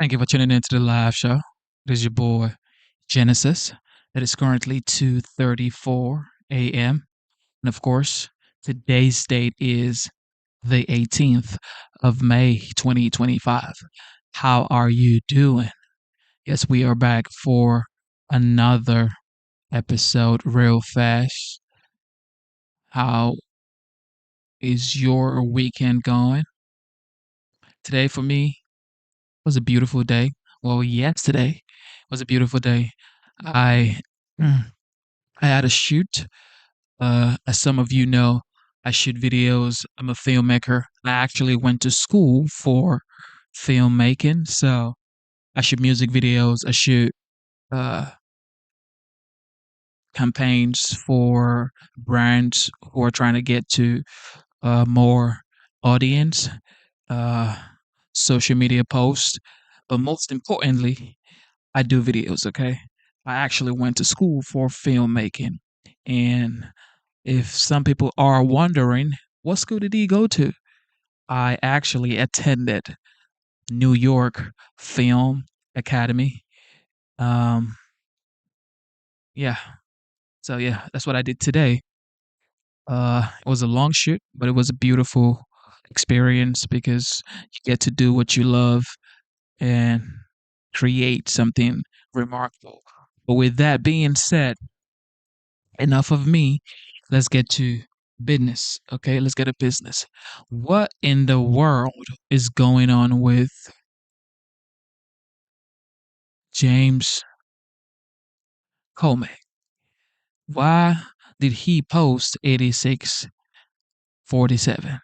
Thank you for tuning into the live show. It is your boy Genesis. It is currently 2:34 a.m. And of course, today's date is the 18th of May 2025. How are you doing? Yes, we are back for another episode real fast. How is your weekend going? Today for me was a beautiful day. Well, yesterday was a beautiful day. I mm, I had a shoot. As some of you know, I shoot videos. I'm a filmmaker. I actually went to school for filmmaking, so I shoot music videos. I shoot uh, campaigns for brands who are trying to get to more audience, uh, social media posts, but most importantly, I do videos. Okay, I actually went to school for filmmaking, and if some people are wondering, what school did he go to? I actually attended New York Film Academy. Um, yeah. So yeah, that's what I did today. It was a long shoot, but it was a beautiful experience because you get to do what you love and create something remarkable. But with that being said, enough of me. Let's get to business. Okay, let's get to business. What in the world is going on with James Comey? Why did he post 8647?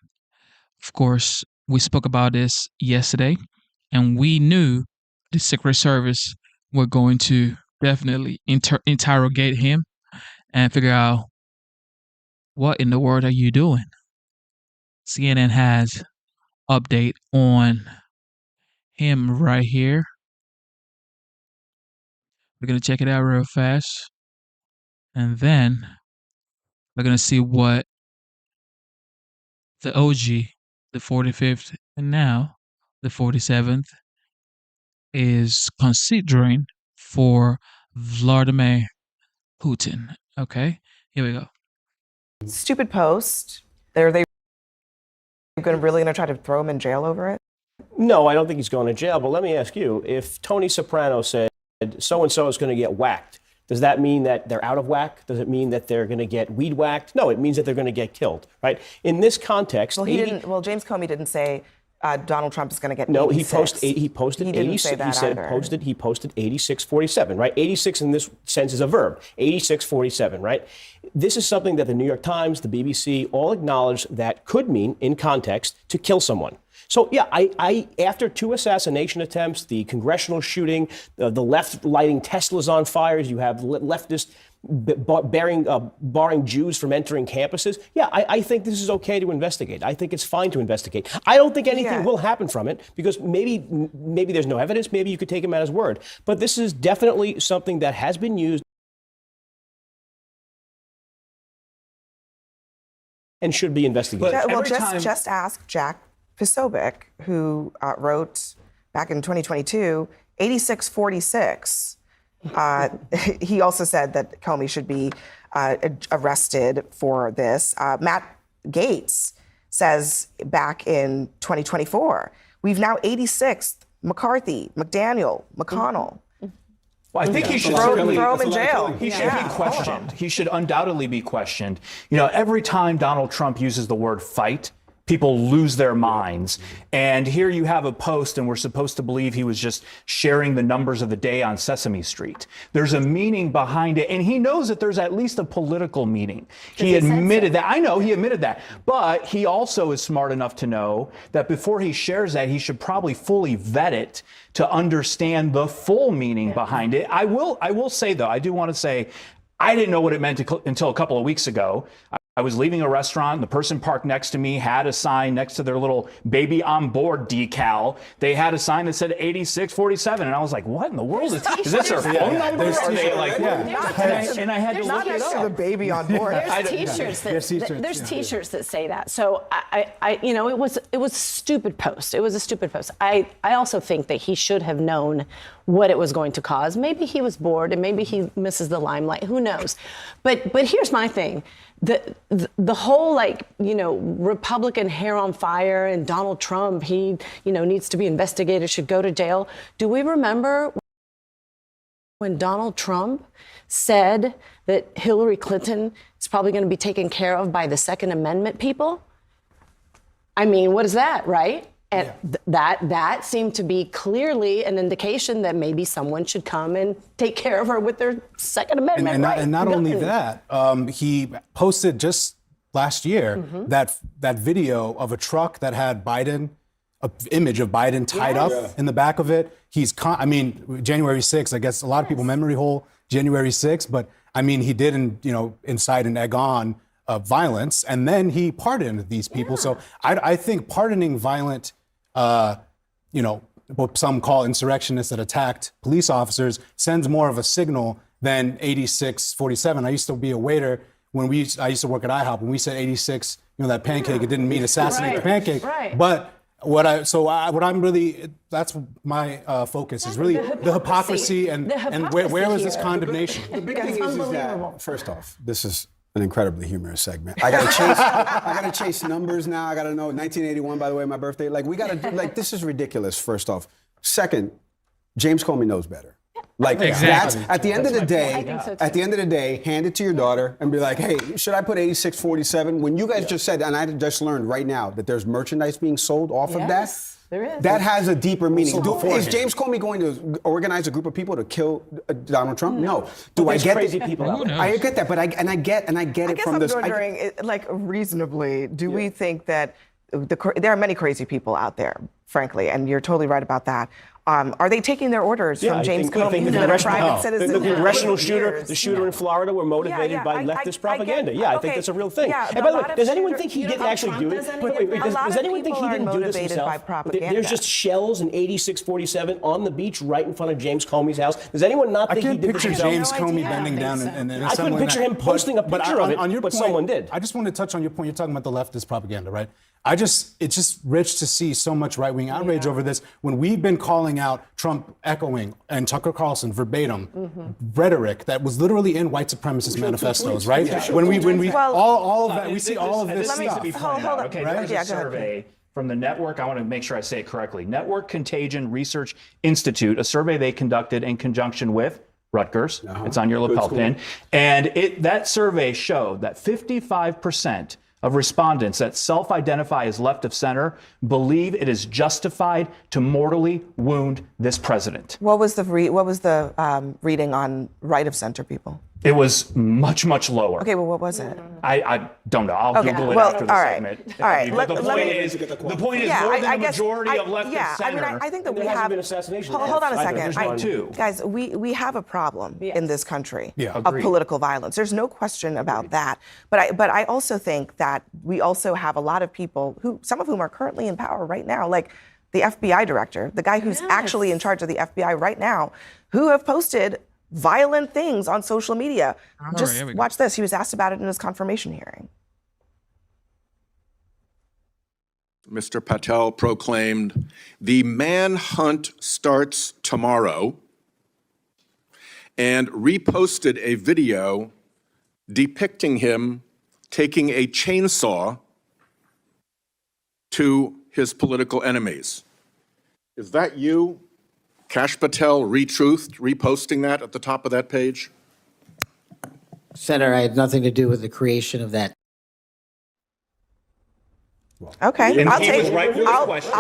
Of course, we spoke about this yesterday, and we knew the Secret Service were going to definitely interrogate him and figure out what in the world are you doing. CNN has update on him right here. We're gonna check it out real fast, and then we're gonna see what the OG, the 45th, and now the 47th is considering for Vladimir Putin. Okay, here we go. Stupid post. Are they really going to try to throw him in jail over it? No, I don't think he's going to jail. But let me ask you, if Tony Soprano said so-and-so is going to get whacked, does that mean that they're out of whack? Does it mean that they're going to get weed whacked? No, it means that they're going to get killed, right? In this context, Well, he didn't. Well, James Comey didn't say Donald Trump is going to get. No, 86. he posted He didn't 86. say that He said either. he posted 8647, right? 86 in this sense is a verb. 8647, right? This is something that the New York Times, the BBC, all acknowledge that could mean, in context, to kill someone. So yeah, I after two assassination attempts, the congressional shooting, the left lighting Teslas on fires, you have leftists barring Jews from entering campuses. Yeah, I think this is okay to investigate. I think it's fine to investigate. I don't think anything will happen from it because maybe there's no evidence. Maybe you could take him at his word. But this is definitely something that has been used and should be investigated. Well, just ask Jack Posobiec, who wrote back in 2022, 8646. He also said that Comey should be arrested for this. Matt Gaetz says back in 2024, we've now 86th McCarthy, McDaniel, McConnell. Well, I think he should throw him in jail. He should be questioned. He should undoubtedly be questioned. You know, every time Donald Trump uses the word fight, people lose their minds. And here you have a post, and we're supposed to believe he was just sharing the numbers of the day on Sesame Street. There's a meaning behind it, and he knows that there's at least a political meaning. He admitted that. I know he admitted that. But he also is smart enough to know that before he shares that, he should probably fully vet it to understand the full meaning behind it. I will say, though, I do want to say, I didn't know what it meant until a couple of weeks ago. I was leaving a restaurant. The person parked next to me had a sign next to their little baby on board decal. They had a sign that said 8647. And I was like, what in the world is this? Their phone number? Are they like, and I had to Not look it next to up. the baby on board. There's T-shirts that say that. So it was a stupid post. It was a stupid post. I also think that he should have known what it was going to cause. Maybe he was bored and maybe he misses the limelight. Who knows? But here's my thing. The whole Republican hair on fire and Donald Trump, he needs to be investigated, should go to jail. Do we remember when Donald Trump said that Hillary Clinton is probably going to be taken care of by the Second Amendment people? I mean, what is that, right? And that seemed to be clearly an indication that maybe someone should come and take care of her with their Second Amendment right. And not only that, he posted just last year that video of a truck that had Biden, an image of Biden tied up in the back of it. January 6th, I guess a lot of people memory hole January 6th, but I mean, he did incite and egg on violence, and then he pardoned these people. So I think pardoning violent, what some call insurrectionists that attacked police officers sends more of a signal than 8647. I used to be a waiter when I used to work at IHOP. When we said 86, that pancake, it didn't mean assassinate the pancake. Right. But that's my focus is really the hypocrisy and where is this condemnation? The big thing is that, first off, this is an incredibly humorous segment. I gotta chase numbers now. I gotta know 1981, by the way, my birthday. This is ridiculous, first off. Second, James Comey knows better. That's at the end of the day. At the end of the day, hand it to your daughter and be like, "Hey, should I put 8647?" When you guys just said, and I just learned right now that there's merchandise being sold off of that. There is. That has a deeper meaning. Is James Comey going to organize a group of people to kill Donald Trump? No. There's crazy people out there. I get that, but I get it from this. I'm wondering, reasonably, do we think that there are many crazy people out there, frankly, and you're totally right about that. Are they taking their orders from James Comey, who's been a private citizen? The congressional shooter, the shooter in Florida, were motivated by leftist propaganda. I think that's a real thing. Yeah, and by the way, does anyone think he didn't actually do it? Does anyone think he didn't do this himself? There's just shells in 8647 on the beach right in front of James Comey's house. Does anyone not think he did this himself? I can't picture James Comey bending down and I couldn't picture him posting a picture of it, but someone did. I just want to touch on your point. You're talking about the leftist propaganda, right? It's just rich to see so much right-wing outrage over this when we've been calling out Trump echoing and Tucker Carlson verbatim rhetoric that was literally in white supremacist manifestos, right? When we all of that, we see all of this stuff. Needs to be pointed out. Okay, there's a survey from the network. I want to make sure I say it correctly. Network Contagion Research Institute, a survey they conducted in conjunction with Rutgers. It's on your lapel pin. And that survey showed that 55% of respondents that self-identify as left of center believe it is justified to mortally wound this president. What was the reading on right of center people? It was much, much lower. Okay, well, what was it? I don't know. I'll Google it after the segment. All right. The point is more than the majority of left of center. I think that we There hasn't have. been assassination. Hold on a second. There's one too. Guys, we have a problem in this country of Agreed. political violence. There's no question about that. But I also think that we also have a lot of people some of whom are currently in power right now, like the FBI director, the guy who's actually in charge of the FBI right now, who have posted violent things on social media. Just watch this. He was asked about it in his confirmation hearing. Mr. Patel proclaimed, "The manhunt starts tomorrow," and reposted a video depicting him taking a chainsaw to his political enemies. Is that you, Kash Patel, reposting that at the top of that page? Senator, I had nothing to do with the creation of that. Okay, And I'll he take. was right with his question.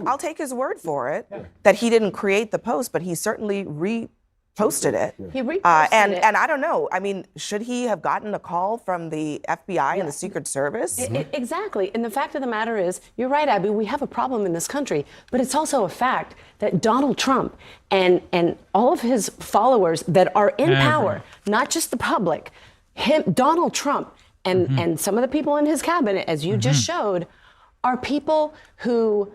I'll take his word for it that he didn't create the post, but he certainly reposted it. He reposted it. And I don't know. I mean, should he have gotten a call from the FBI and the Secret Service? Exactly. And the fact of the matter is, you're right, Abby, we have a problem in this country, but it's also a fact that Donald Trump and all of his followers that are in power, not just the public, Donald Trump, and some of the people in his cabinet, as you just showed, are people who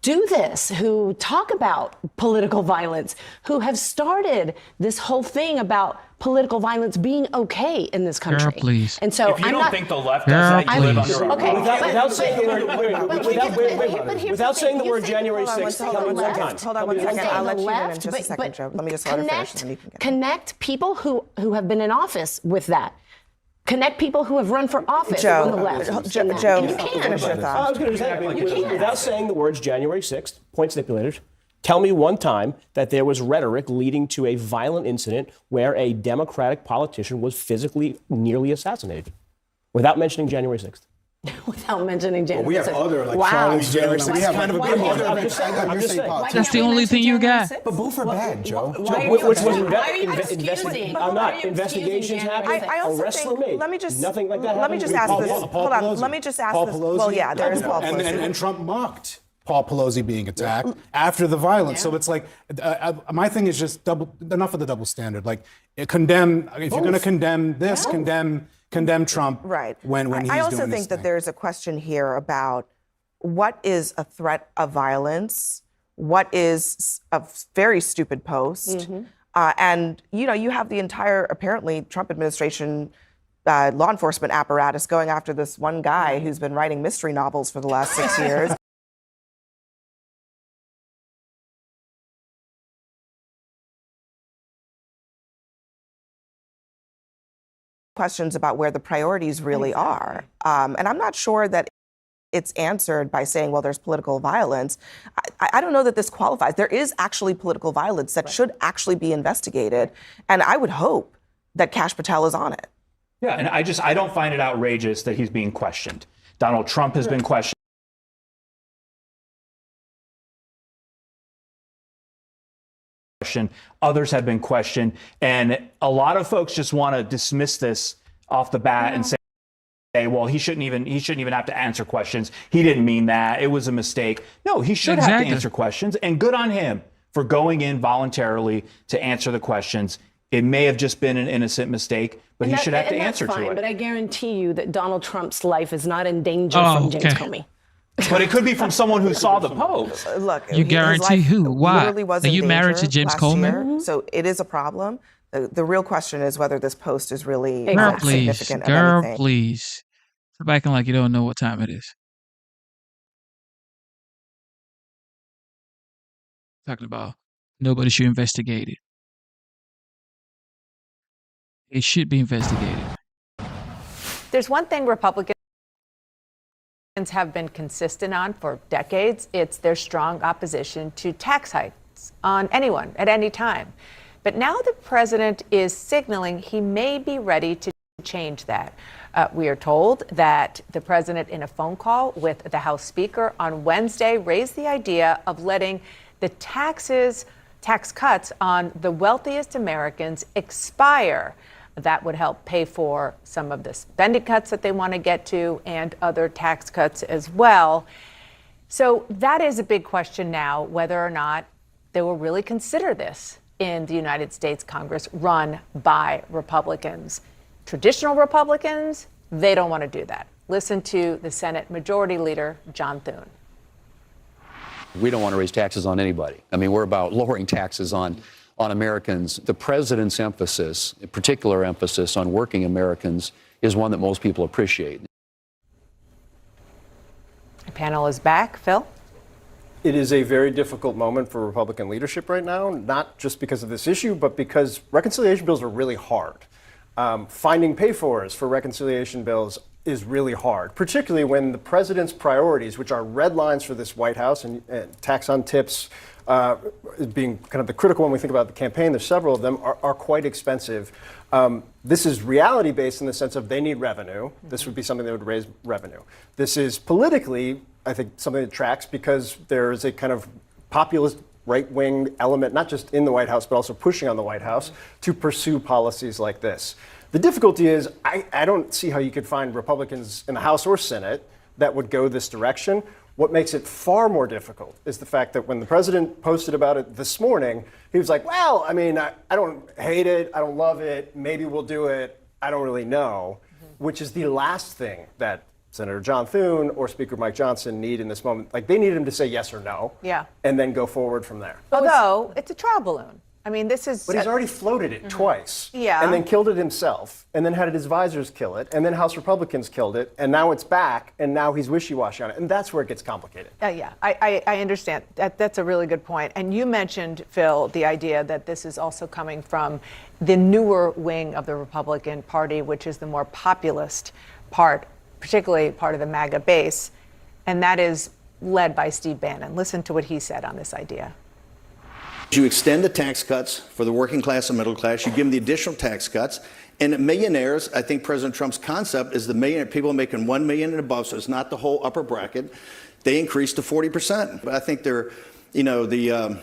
do this, who talk about political violence, who have started this whole thing about political violence being okay in this country. Girl, please. And so If you I'm don't not, think the left does that, you live under a Okay. rock. Without saying the word, but here's without the saying thing. the You word say January Hold on 6th, one tell me one second. time. Hold on one You're second. saying I'll the let you in left, just a second, Joe. Let me just let her finish, and then you can get connect people who have been in office with that. Connect people who have run for office Joe, on the left. Joe, in that. Joe, You can. finish your I thought. was going to say, without saying the words January 6th, point stipulated, tell me one time that there was rhetoric leading to a violent incident where a Democratic politician was physically nearly assassinated, without mentioning January 6th. Without mentioning January. We have 6th. other, like Wow. Charlie's January 6th. We have kind of a we have big other one. events. I'm You're just saying saying. politics. That's the only thing you got. But both are bad, Joe. Which was Why are you excusing? I'm Why are not. you Investigations excusing happen. January I also Arrests think, were made. let me just Nothing like that let me happened. just ask Paul this. Pelosi. Hold on. Let me just ask Paul this. Pelosi. Well, yeah, there is Paul and, Pelosi. and Trump mocked Paul Pelosi being attacked after the violence. So it's like, my thing is just enough of the double standard. Like, condemn, if you're going to condemn this, condemn Trump Right. when he's I also doing think this that thing. there's a question here about what is a threat of violence, what is a very stupid post, and you have the entire apparently Trump administration law enforcement apparatus going after this one guy who's been writing mystery novels for the last 6 years. Questions about where the priorities really are. And I'm not sure that it's answered by saying, well, there's political violence. I don't know that this qualifies. There is actually political violence that should actually be investigated. And I would hope that Kash Patel is on it. Yeah, and I don't find it outrageous that he's being questioned. Donald Trump has been questioned. Others have been questioned, and a lot of folks just want to dismiss this off the bat and say, well, he shouldn't even have to answer questions. He didn't mean that. It was a mistake. No, he should have to answer questions, and good on him for going in voluntarily to answer the questions. It may have just been an innocent mistake, but he should have to answer to it. But I guarantee you that Donald Trump's life is not in danger from James Comey. But it could be from someone who saw the post. Look, You guarantee who? Why? Literally was Are in you married to danger James last Coleman? year, so it is a problem. The real question is whether this post is really Girl, please. significant of Girl, anything. please. Stop acting like you don't know what time it is. Talking about nobody should investigate it. It should be investigated. There's one thing Republicans have been consistent on for decades. It's their strong opposition to tax hikes on anyone at any time. But now the president is signaling he may be ready to change that. We are told that the president, in a phone call with the House Speaker on Wednesday, raised the idea of letting the tax cuts on the wealthiest Americans expire. That would help pay for some of the spending cuts that they want to get to and other tax cuts as well. So that is a big question now, whether or not they will really consider this in the United States Congress run by Republicans. Traditional Republicans, they don't want to do that. Listen to the Senate Majority Leader, John Thune. We don't want to raise taxes on anybody. I mean, we're about lowering taxes on Americans. The president's emphasis, a particular emphasis on working Americans, is one that most people appreciate. The panel is back. Phil? It is a very difficult moment for Republican leadership right now, not just because of this issue, but because reconciliation bills are really hard. Finding pay-fors for reconciliation bills is really hard, particularly when the president's priorities, which are red lines for this White House, and tax on tips being kind of the critical one we think about the campaign, there's several of them, are quite expensive. This is reality-based in the sense of they need revenue. This would be something that would raise revenue. This is politically, I think, something that tracks because there is a kind of populist right-wing element, not just in the White House, but also pushing on the White House to pursue policies like this. The difficulty is I don't see how you could find Republicans in the House or Senate that would go this direction What makes it far more difficult is the fact that when the president posted about it this morning, he was like, well, I mean, I don't hate it. I don't love it. Maybe we'll do it. I don't really know, which is the last thing that Senator John Thune or Speaker Mike Johnson need in this moment. Like, they needed him to say yes or no, and then go forward from there. Although it's a trial balloon. I mean, this is. But he's already floated it twice. Yeah. And then killed it himself, and then had his advisors kill it, and then House Republicans killed it, and now it's back, and now he's wishy-washy on it. And that's where it gets complicated. Yeah, I understand. That's a really good point. And you mentioned, Phil, the idea that this is also coming from the newer wing of the Republican Party, which is the more populist part, particularly part of the MAGA base, and that is led by Steve Bannon. Listen to what he said on this idea. You extend the tax cuts for the working class and middle class. You give them the additional tax cuts. And millionaires, I think President Trump's concept is the millionaire people making $1 million and above, so it's not the whole upper bracket. They increased to 40%. But I think they're, the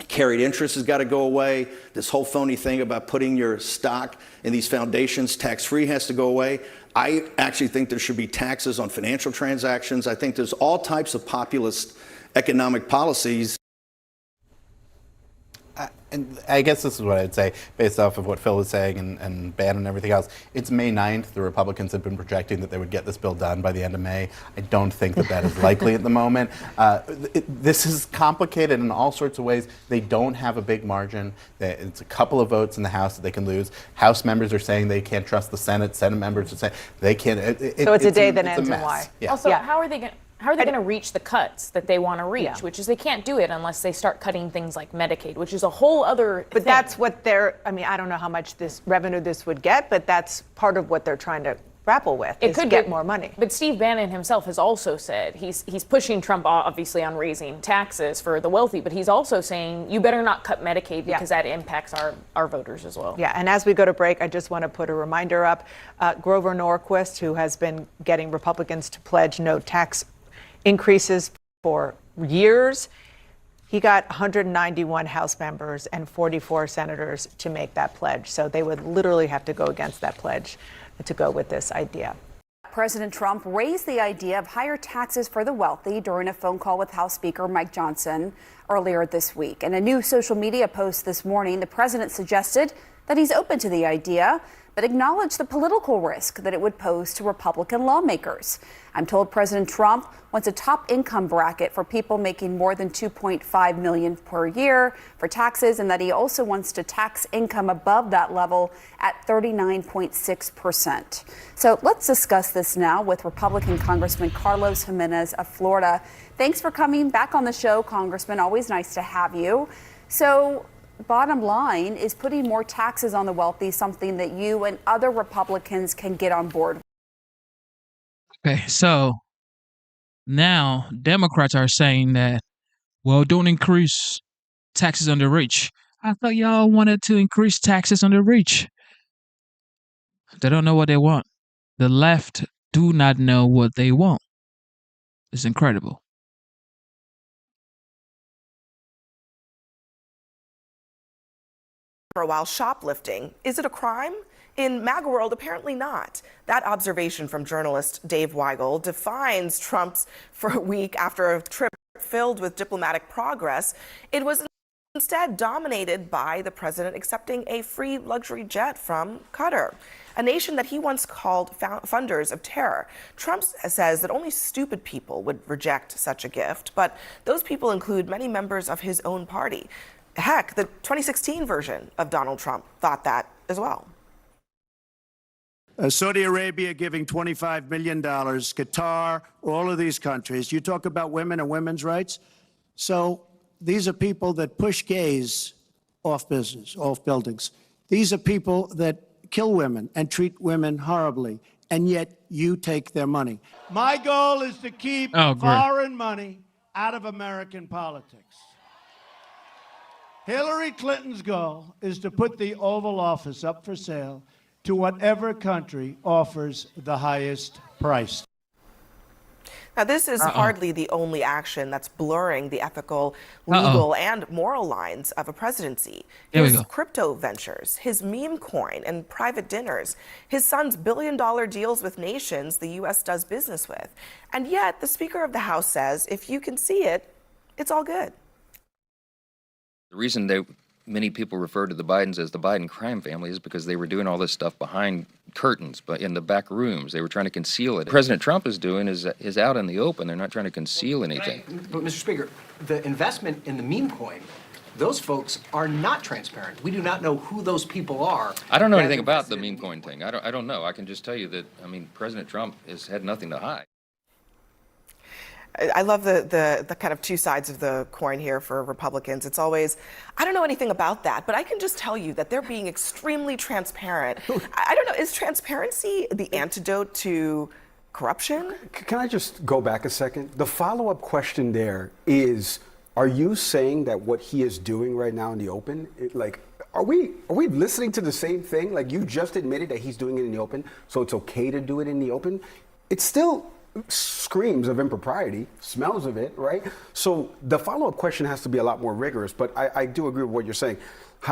carried interest has got to go away. This whole phony thing about putting your stock in these foundations tax-free has to go away. I actually think there should be taxes on financial transactions. I think there's all types of populist economic policies. And I guess this is what I'd say, based off of what Phil was saying and Bannon and everything else. It's May 9th. The Republicans have been projecting that they would get this bill done by the end of May. I don't think that is likely at the moment. This is complicated in all sorts of ways. They don't have a big margin. It's a couple of votes in the House that they can lose. House members are saying they can't trust the Senate. Senate members are saying they can't. So it's a day that ends in Y. Yeah. Also, how are they going to reach the cuts that they want to reach, which is they can't do it unless they start cutting things like Medicaid, which is a whole other But thing. that's what I don't know how much this revenue this would get, but that's part of what they're trying to grapple with, It is could to get more money. But Steve Bannon himself has also said he's pushing Trump obviously on raising taxes for the wealthy, but he's also saying you better not cut Medicaid because that impacts our voters as well. Yeah, and as we go to break, I just want to put a reminder up. Grover Norquist, who has been getting Republicans to pledge no tax increases for years, he got 191 House members and 44 senators to make that pledge. So they would literally have to go against that pledge to go with this idea. President Trump raised the idea of higher taxes for the wealthy during a phone call with House Speaker Mike Johnson earlier this week. In a new social media post this morning, the president suggested that he's open to the idea, but acknowledged the political risk that it would pose to Republican lawmakers. I'm told President Trump wants a top income bracket for people making more than $2.5 million per year for taxes, and that he also wants to tax income above that level at 39.6%. So let's discuss this now with Republican Congressman Carlos Jimenez of Florida. Thanks for coming back on the show, Congressman. Always nice to have you. So bottom line, is putting more taxes on the wealthy something that you and other Republicans can get on board with? Okay, so now Democrats are saying that, well, don't increase taxes on the rich. I thought y'all wanted to increase taxes on the rich. They don't know what they want. The left do not know what they want. It's incredible. While shoplifting, is it a crime? In MAGA world, apparently not. That observation from journalist Dave Weigel defines Trump's for a week after a trip filled with diplomatic progress. It was instead dominated by the president accepting a free luxury jet from Qatar, a nation that he once called funders of terror. Trump says that only stupid people would reject such a gift, but those people include many members of his own party. Heck, the 2016 version of Donald Trump thought that as well. Saudi Arabia giving $25 million, Qatar, all of these countries. You talk about women and women's rights. So these are people that push gays off buildings. These are people that kill women and treat women horribly, and yet you take their money. My goal is to keep foreign money out of American politics. Hillary Clinton's goal is to put the Oval Office up for sale to whatever country offers the highest price. Now, this is hardly the only action that's blurring the ethical, legal, and moral lines of a presidency. His crypto ventures, his meme coin and private dinners, his son's billion-dollar deals with nations the U.S. does business with. And yet, the Speaker of the House says, if you can see it, it's all good. The reason many people refer to the Bidens as the Biden crime family is because they were doing all this stuff behind curtains, but in the back rooms. They were trying to conceal it. President Trump is doing is out in the open. They're not trying to conceal anything. But Mr. Speaker, the investment in the meme coin, those folks are not transparent. We do not know who those people are. I don't know anything about the meme coin thing. I don't know. I can just tell you that, I mean, President Trump has had nothing to hide. I love the kind of two sides of the coin here for Republicans. It's always, I don't know anything about that, but I can just tell you that they're being extremely transparent. I don't know, is transparency the antidote to corruption? Can I just go back a second? The follow-up question there is, are you saying that what he is doing right now in the open, are we listening to the same thing? Like, you just admitted that he's doing it in the open, so it's okay to do it in the open? It's still screams of impropriety, smells of it, right? So the follow-up question has to be a lot more rigorous, but I do agree with what you're saying.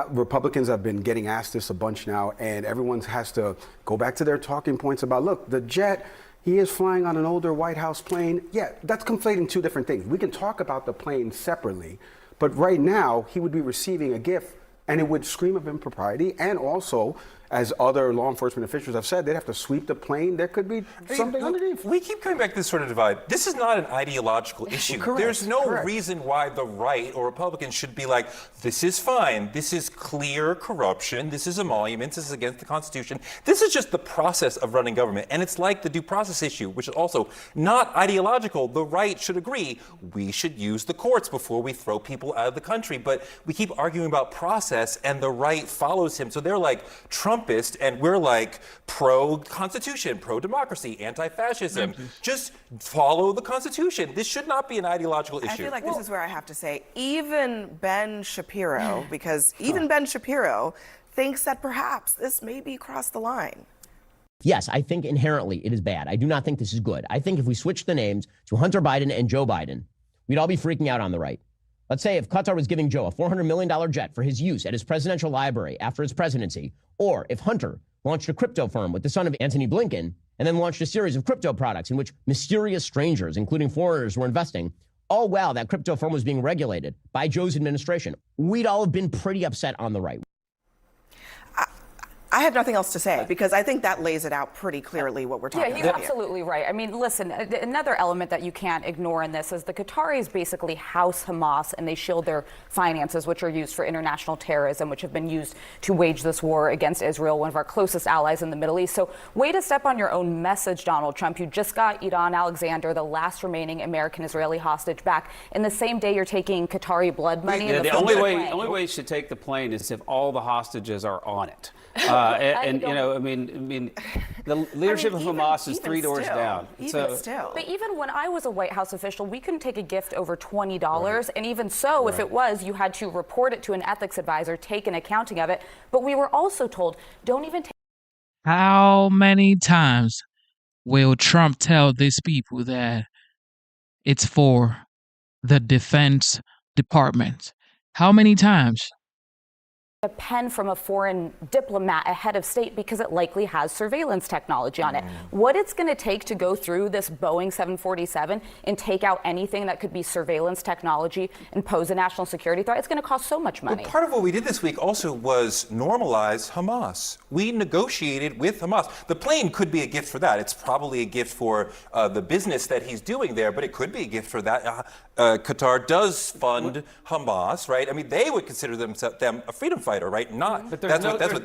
Republicans have been getting asked this a bunch now, and everyone has to go back to their talking points about, look, the jet, he is flying on an older White House plane. Yeah, that's conflating two different things. We can talk about the plane separately, but right now he would be receiving a gift and it would scream of impropriety. And also, as other law enforcement officials have said, they'd have to sweep the plane. There could be something underneath. We keep coming back to this sort of divide. This is not an ideological issue. Correct, There's no correct. reason why the right or Republicans should be like, this is fine. This is clear corruption. This is emoluments. This is against the Constitution. This is just the process of running government. And it's like the due process issue, which is also not ideological. The right should agree we should use the courts before we throw people out of the country. But we keep arguing about process, and the right follows him. So they're like Trumpist, and we're like pro-Constitution, pro-democracy, anti-fascism. Just follow the Constitution. This should not be an ideological issue. I feel like this is where I have to say, even Ben Shapiro, because even Ben Shapiro thinks that perhaps this may be crossed the line. Yes, I think inherently it is bad. I do not think this is good. I think if we switch the names to Hunter Biden and Joe Biden, we'd all be freaking out on the right. Let's say if Qatar was giving Joe a $400 million jet for his use at his presidential library after his presidency, or if Hunter launched a crypto firm with the son of Antony Blinken and then launched a series of crypto products in which mysterious strangers, including foreigners, were investing, all while that crypto firm was being regulated by Joe's administration, we'd all have been pretty upset on the right. I have nothing else to say because I think that lays it out pretty clearly what we're talking Yeah, he's about. absolutely right. I mean, listen, another element that you can't ignore in this is the Qataris basically house Hamas and they shield their finances, which are used for international terrorism, which have been used to wage this war against Israel, one of our closest allies in the Middle East. So way to step on your own message, Donald Trump. You just got Idan Alexander, the last remaining American-Israeli hostage, back. In the same day, you're taking Qatari blood money. Yeah, the only way you should take the plane is if all the hostages are on it. And you know, I mean, the leadership of Hamas is three doors down. But even when I was a White House official, we couldn't take a gift over $20. And even so, if it was, you had to report it to an ethics advisor, take an accounting of it. But we were also told, don't even take. How many times will Trump tell these people that it's for the Defense Department? How many times? A pen from a foreign diplomat, a head of state, because it likely has surveillance technology on it. What it's going to take to go through this Boeing 747 and take out anything that could be surveillance technology and pose a national security threat, it's going to cost so much money. Well, part of what we did this week also was normalize Hamas. We negotiated with Hamas. The plane could be a gift for that. It's probably a gift for the business that he's doing there, but it could be a gift for that. Qatar does fund Hamas, right? I mean, they would consider them a freedom fighter, right? Not. But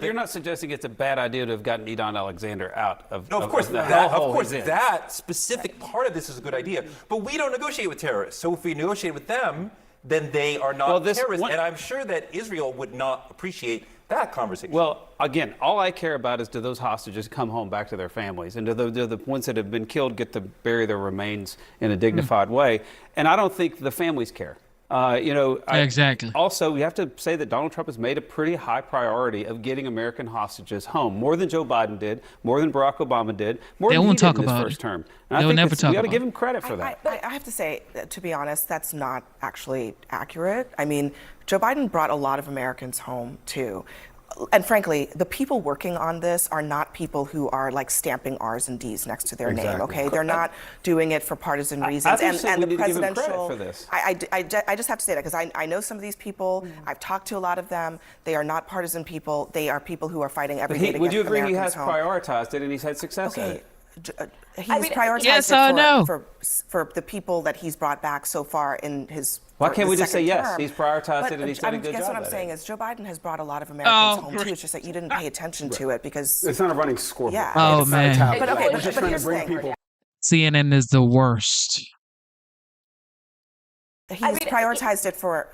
you're not suggesting it's a bad idea to have gotten Idan Alexander out of. No, of course, that specific part of this is a good idea. But we don't negotiate with terrorists. So if we negotiate with them, then they are not terrorists. And I'm sure that Israel would not appreciate that conversation. Well, again, all I care about is do those hostages come home back to their families, and do the ones that have been killed get to bury their remains in a dignified way? And I don't think the families care. Exactly. Also, we have to say that Donald Trump has made a pretty high priority of getting American hostages home, more than Joe Biden did, more than Barack Obama did, more They than he won't did talk in his about first it. term. They And I will think never talk we ought to about give him credit for that. I have to say, to be honest, that's not actually accurate. I mean, Joe Biden brought a lot of Americans home, too. And frankly, the people working on this are not people who are like stamping R's and D's next to their name, Exactly. okay? They're not doing it for partisan reasons. I think and we the need to give him presidential. credit for this. I just have to say that because I know some of these people. I've talked to a lot of them. They are not partisan people. They are people who are fighting every day to Would get you agree he Americans has home. prioritized it and he's had success at Okay. it? He's prioritized yes it or no? for the people that he's brought back so far in his. Why for can't the we just say second yes? term. He's prioritized But it and he's done a good guess job what I'm at saying it. is Joe Biden has brought a lot of Americans home Oh. too. It's just that you didn't pay attention to it because It's not a running scoreboard. Yeah. Oh, It's not a man. tablet. But okay, We're but just trying here's to the bring thing. people. CNN is the worst. He's prioritized it for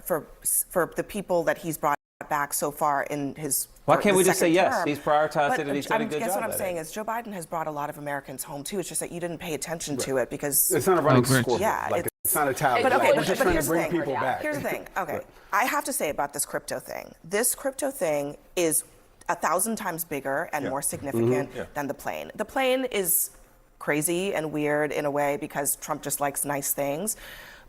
the people that he's brought back so far in his. Why for can't the we just say second yes? term. He's prioritized But it and he's done a good guess job what I'm at saying it. is Joe Biden has brought a lot of Americans home too. It's just that you didn't pay attention to it because It's not a running great. scoreboard. Yeah, Like, it's not a tablet. But okay, Like, we're but just trying to here's the bring thing. people back. Here's the thing. Okay, I have to say about this crypto thing. This crypto thing is 1,000 times bigger and more significant than the plane. The plane is crazy and weird in a way because Trump just likes nice things.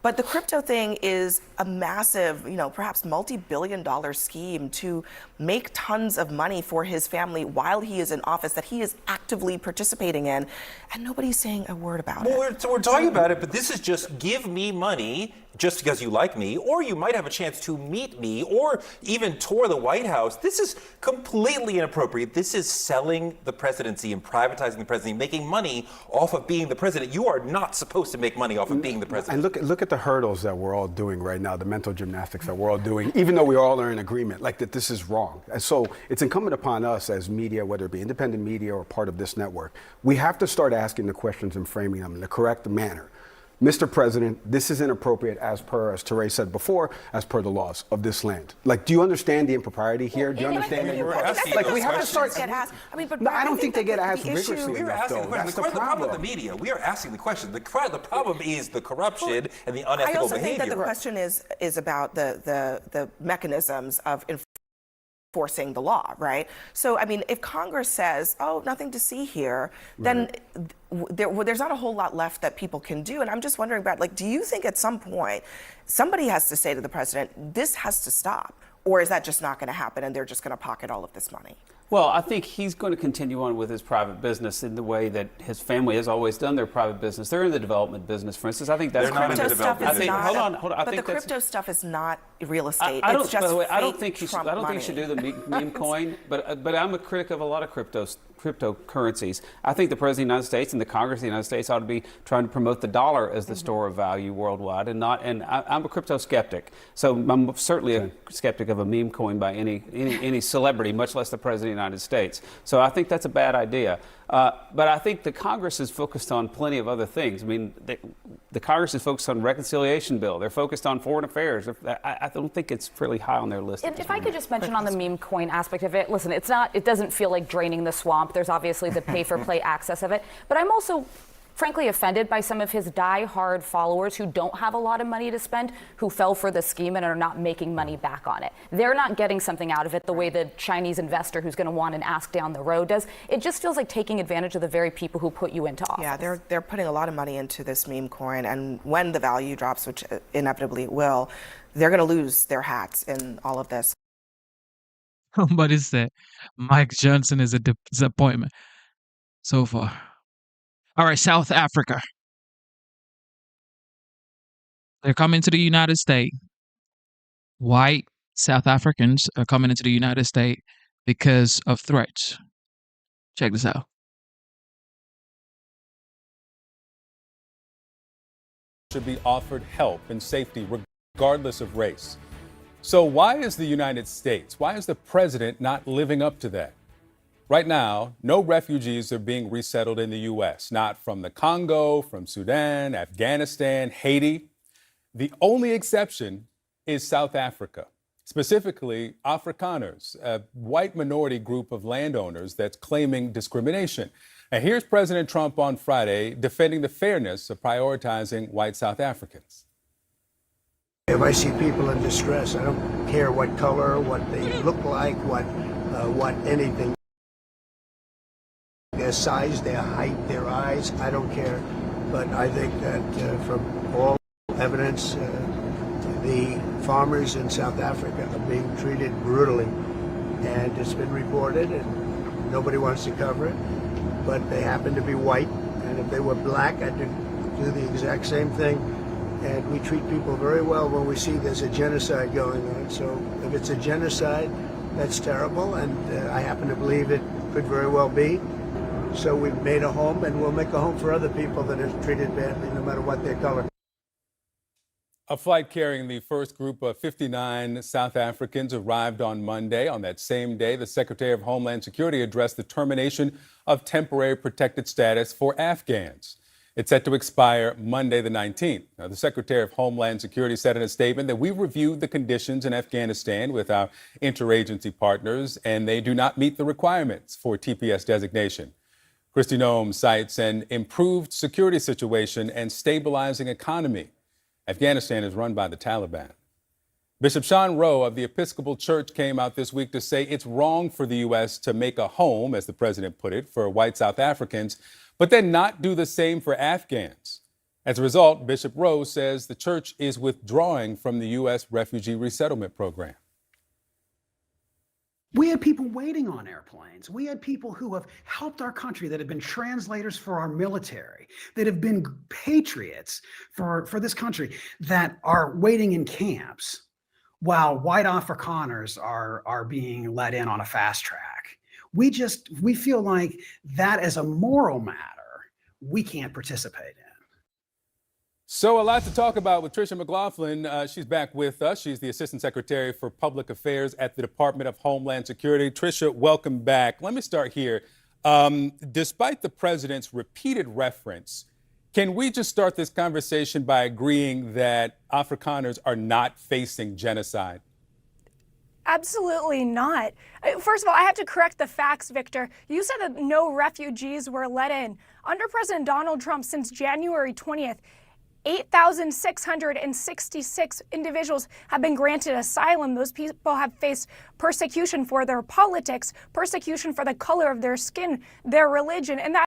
But the crypto thing is a massive, perhaps multi-billion-dollar scheme to make tons of money for his family while he is in office that he is actively participating in, and nobody's saying a word about it. We're talking about it, but this is just give me money just because you like me, or you might have a chance to meet me, or even tour the White House. This is completely inappropriate. This is selling the presidency and privatizing the presidency, making money off of being the president. You are not supposed to make money off of being the president. And look at the hurdles that we're all doing right now, the mental gymnastics that we're all doing, even though we all are in agreement, like that this is wrong. And so it's incumbent upon us as media, whether it be independent media or part of this network, we have to start asking the questions and framing them in the correct manner. Mr. President, this is inappropriate as Teray said before, as per the laws of this land. Like, do you understand the impropriety here? Do you understand that you're like we have to start? Get asked. I mean, but No, I don't think think they that get the asked issue- vigorously We are enough, asking the though. question. That's The the problem with the problem. media, we are asking the question. The problem is the corruption and the I unethical also behavior. think that the question is about the mechanisms of enforcing the law, right? So, I mean, if Congress says, "Oh, nothing to see here," then there's not a whole lot left that people can do. And I'm just wondering about, like, do you think at some point somebody has to say to the president, "This has to stop," or is that just not going to happen and they're just going to pocket all of this money? Well, I think he's going to continue on with his private business in the way that his family has always done their private business. They're in the development business, for instance. I think that's They're not in the Crypto stuff development is business. not. Hold on. I But think the that's- crypto stuff is not real estate. I don't, It's just by the way, I don't fake think he should, Trump I don't think he should do the meme coin, but I'm a critic of a lot of cryptocurrencies. I think the President of the United States and the Congress of the United States ought to be trying to promote the dollar as the store of value worldwide, and not. And I'm a crypto skeptic, so I'm certainly a skeptic of a meme coin by any celebrity, much less the President of the United States. So I think that's a bad idea. But I think the Congress is focused on plenty of other things. I mean, the Congress is focused on reconciliation bill. They're focused on foreign affairs. I don't think it's really high on their list. If I could just mention on the meme coin aspect of it, listen, it doesn't feel like draining the swamp. There's obviously the pay for play access of it. But I'm also frankly offended by some of his die-hard followers who don't have a lot of money to spend, who fell for the scheme and are not making money back on it. They're not getting something out of it the way the Chinese investor who's going to want an ask down the road does. It just feels like taking advantage of the very people who put you into office. Yeah, they're putting a lot of money into this meme coin, and when the value drops, which inevitably it will, they're going to lose their hats in all of this. Somebody said Mike Johnson is a disappointment so far. All right, South Africa. They're coming to the United States. White South Africans are coming into the United States because of threats. Check this out. Should be offered help and safety regardless of race. So why is the United States, why is the president not living up to that? Right now, no refugees are being resettled in the U.S., not from the Congo, from Sudan, Afghanistan, Haiti. The only exception is South Africa, specifically Afrikaners, a white minority group of landowners that's claiming discrimination. And here's President Trump on Friday defending the fairness of prioritizing white South Africans. If I see people in distress, I don't care what color, what they look like, what anything. Their size, their height, their eyes, I don't care. But I think that from all evidence, the farmers in South Africa are being treated brutally. And it's been reported, and nobody wants to cover it. But they happen to be white, and if they were black, I'd do the exact same thing. And we treat people very well when we see there's a genocide going on. So if it's a genocide, that's terrible, and I happen to believe it could very well be. So we've made a home, and we'll make a home for other people that are treated badly, no matter what their color. A flight carrying the first group of 59 South Africans arrived on Monday. On that same day, the Secretary of Homeland Security addressed the termination of temporary protected status for Afghans. It's set to expire Monday the 19th. Now, the Secretary of Homeland Security said in a statement that we reviewed the conditions in Afghanistan with our interagency partners, and they do not meet the requirements for TPS designation. Kristi Noem cites an improved security situation and stabilizing economy. Afghanistan is run by the Taliban. Bishop Sean Rowe of the Episcopal Church came out this week to say it's wrong for the U.S. to make a home, as the president put it, for white South Africans, but then not do the same for Afghans. As a result, Bishop Rowe says the church is withdrawing from the U.S. refugee resettlement program. We had people waiting on airplanes. We had people who have helped our country, that have been translators for our military, that have been patriots for this country, that are waiting in camps while white Afrikaners are being let in on a fast track. We feel like that as a moral matter, we can't participate in. So a lot to talk about with Tricia McLaughlin. She's back with us. She's the Assistant Secretary for Public Affairs at the Department of Homeland Security. Tricia, welcome back. Let me start here. Despite the president's repeated reference, can we just start this conversation by agreeing that Afrikaners are not facing genocide? Absolutely not. First of all, I have to correct the facts, Victor. You said that no refugees were let in. Under President Donald Trump, since January 20th, 8,666 individuals have been granted asylum. Those people have faced persecution for their politics, persecution for the color of their skin, their religion, and that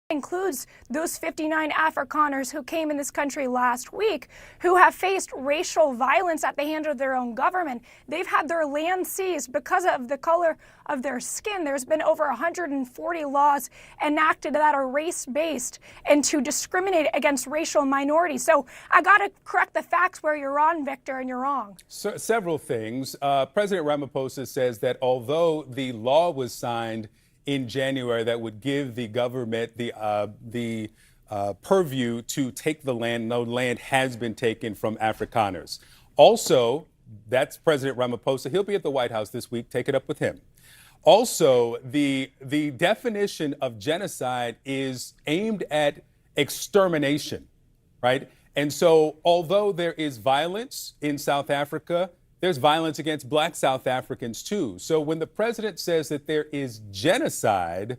includes those 59 Afrikaners who came in this country last week who have faced racial violence at the hand of their own government. They've had their land seized because of the color of their skin. There's been over 140 laws enacted that are race-based and to discriminate against racial minorities. So I got to correct the facts where you're wrong, Victor, and you're wrong. So, several things. President Ramaphosa says that although the law was signed in January that would give the government the purview to take the land, no land has been taken from Afrikaners. Also, that's President Ramaphosa. He'll be at the White House this week. Take it up with him. Also, the definition of genocide is aimed at extermination, right? And so although there is violence in South Africa, there's violence against Black South Africans, too. So when the president says that there is genocide,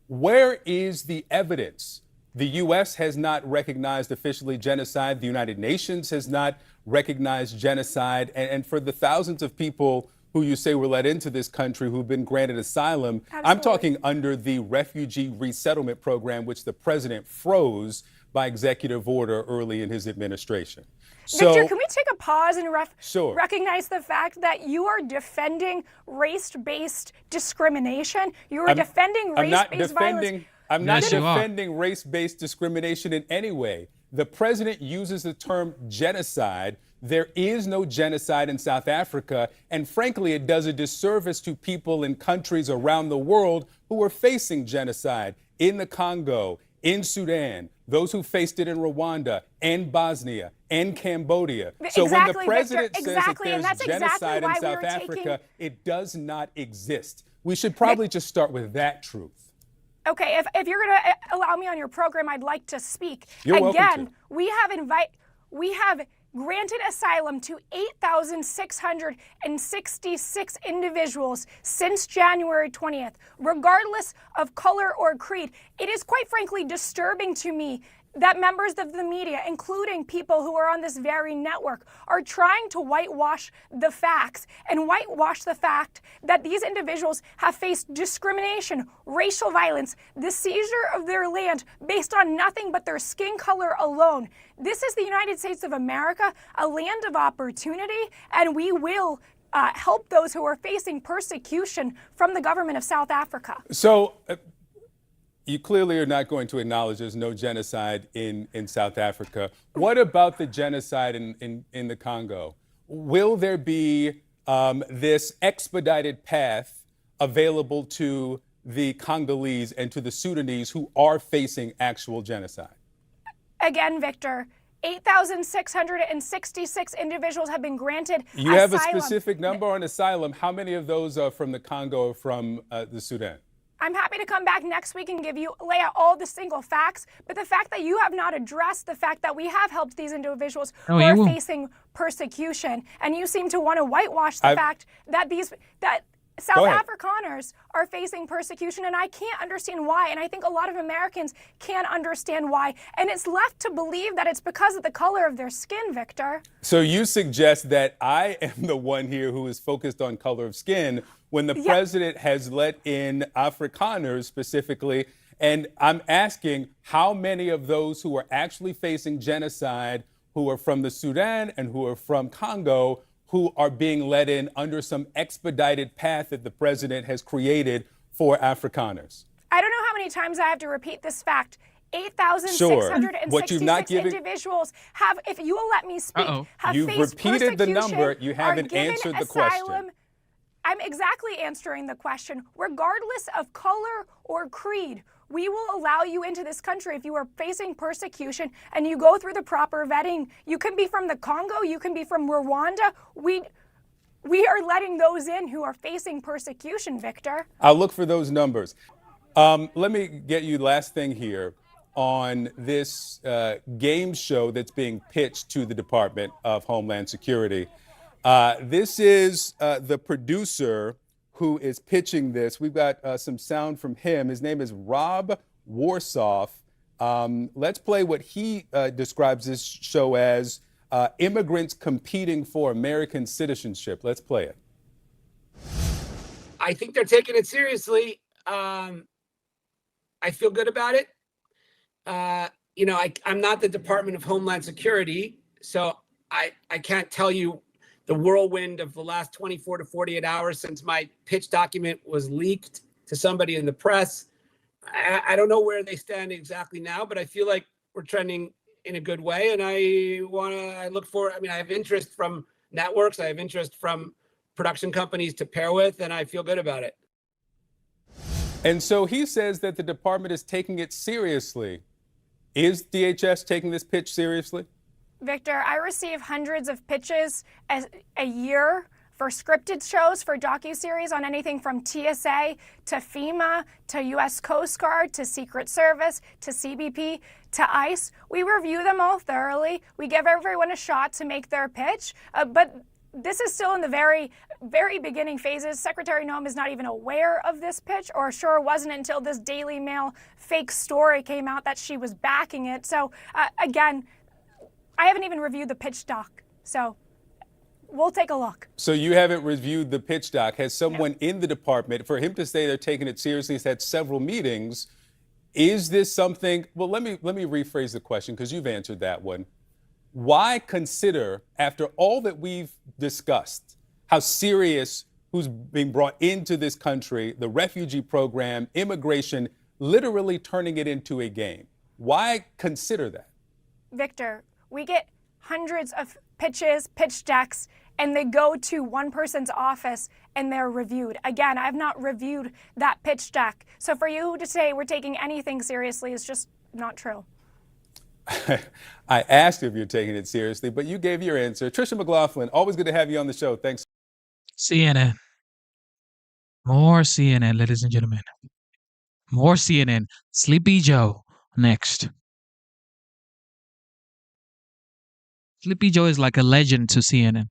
where is the evidence? The U.S. has not recognized officially genocide. The United Nations has not recognized genocide. And for the thousands of people who you say were let into this country who've been granted asylum, Absolutely. I'm talking under the refugee resettlement program, which the president froze by executive order early in his administration. Victor, can we take a pause and Sure. recognize the fact that you are defending race-based discrimination? You are defending race-based violence. I'm not defending race-based discrimination in any way. The president uses the term genocide. There is no genocide in South Africa. And frankly, it does a disservice to people in countries around the world who are facing genocide in the Congo, in Sudan, those who faced it in Rwanda and Bosnia and Cambodia. So when the president says that there's genocide in South Africa, it does not exist. We should probably just start with that truth. Okay, if you're going to allow me on your program, I'd like to speak. You're welcome Again, to. we have granted asylum to 8,666 individuals since January 20th, regardless of color or creed. It is quite frankly disturbing to me that members of the media, including people who are on this very network, are trying to whitewash the facts and whitewash the fact that these individuals have faced discrimination, racial violence, the seizure of their land based on nothing but their skin color alone. This is the United States of America, a land of opportunity, and we will help those who are facing persecution from the government of South Africa. So you clearly are not going to acknowledge there's no genocide in South Africa. What about the genocide in the Congo? Will there be this expedited path available to the Congolese and to the Sudanese who are facing actual genocide? Again, Victor, 8,666 individuals have been granted You have asylum. a specific number on asylum. How many of those are from the Congo or from the Sudan? I'm happy to come back next week and lay out all the single facts, but the fact that you have not addressed the fact that we have helped these individuals who are facing persecution, and you seem to want to whitewash the fact that South Afrikaners are facing persecution, and I can't understand why, and I think a lot of Americans can't understand why, and it's left to believe that it's because of the color of their skin, Victor. So you suggest that I am the one here who is focused on color of skin when the president has let in Afrikaners specifically, and I'm asking how many of those who are actually facing genocide, who are from the Sudan and who are from Congo, who are being let in under some expedited path that the president has created for Afrikaners? I don't know how many times I have to repeat this fact. 8,666 individuals have, if you will let me speak, have You've faced repeated the persecution, number. You haven't are given answered the asylum. question. I'm exactly answering the question. Regardless of color or creed, we will allow you into this country if you are facing persecution and you go through the proper vetting. You can be from the Congo, you can be from Rwanda. We are letting those in who are facing persecution, Victor. I'll look for those numbers. Let me get you last thing here on this game show that's being pitched to the Department of Homeland Security. This is the producer who is pitching this. We've got some sound from him. His name is Rob Warsoff. Let's play what he describes this show as, immigrants competing for American citizenship. Let's play it. I think they're taking it seriously. I feel good about it. I'm not the Department of Homeland Security, so I can't tell you the whirlwind of the last 24 to 48 hours since my pitch document was leaked to somebody in the press. I don't know where they stand exactly now, but I feel like we're trending in a good way. And I have interest from networks. I have interest from production companies to pair with, and I feel good about it. And so he says that the department is taking it seriously. Is DHS taking this pitch seriously? Victor, I receive hundreds of pitches a year for scripted shows, for docuseries on anything from TSA to FEMA to U.S. Coast Guard to Secret Service to CBP to ICE. We review them all thoroughly. We give everyone a shot to make their pitch, but this is still in the very, very beginning phases. Secretary Noem is not even aware of this pitch, or sure wasn't until this Daily Mail fake story came out that she was backing it. So again, I haven't even reviewed the pitch doc, so we'll take a look. So you haven't reviewed the pitch doc. Has someone in the department, for him to say they're taking it seriously, he's had several meetings. Is this something, well, let me rephrase the question because you've answered that one. Why consider, after all that we've discussed, how serious who's being brought into this country, the refugee program, immigration, literally turning it into a game? Why consider that? Victor, we get hundreds of pitches, pitch decks, and they go to one person's office and they're reviewed. Again, I've not reviewed that pitch deck. So for you to say we're taking anything seriously is just not true. I asked if you're taking it seriously, but you gave your answer. Tricia McLaughlin, always good to have you on the show. Thanks. CNN. More CNN, ladies and gentlemen. More CNN. Sleepy Joe next. Sleepy Joe is like a legend to CNN.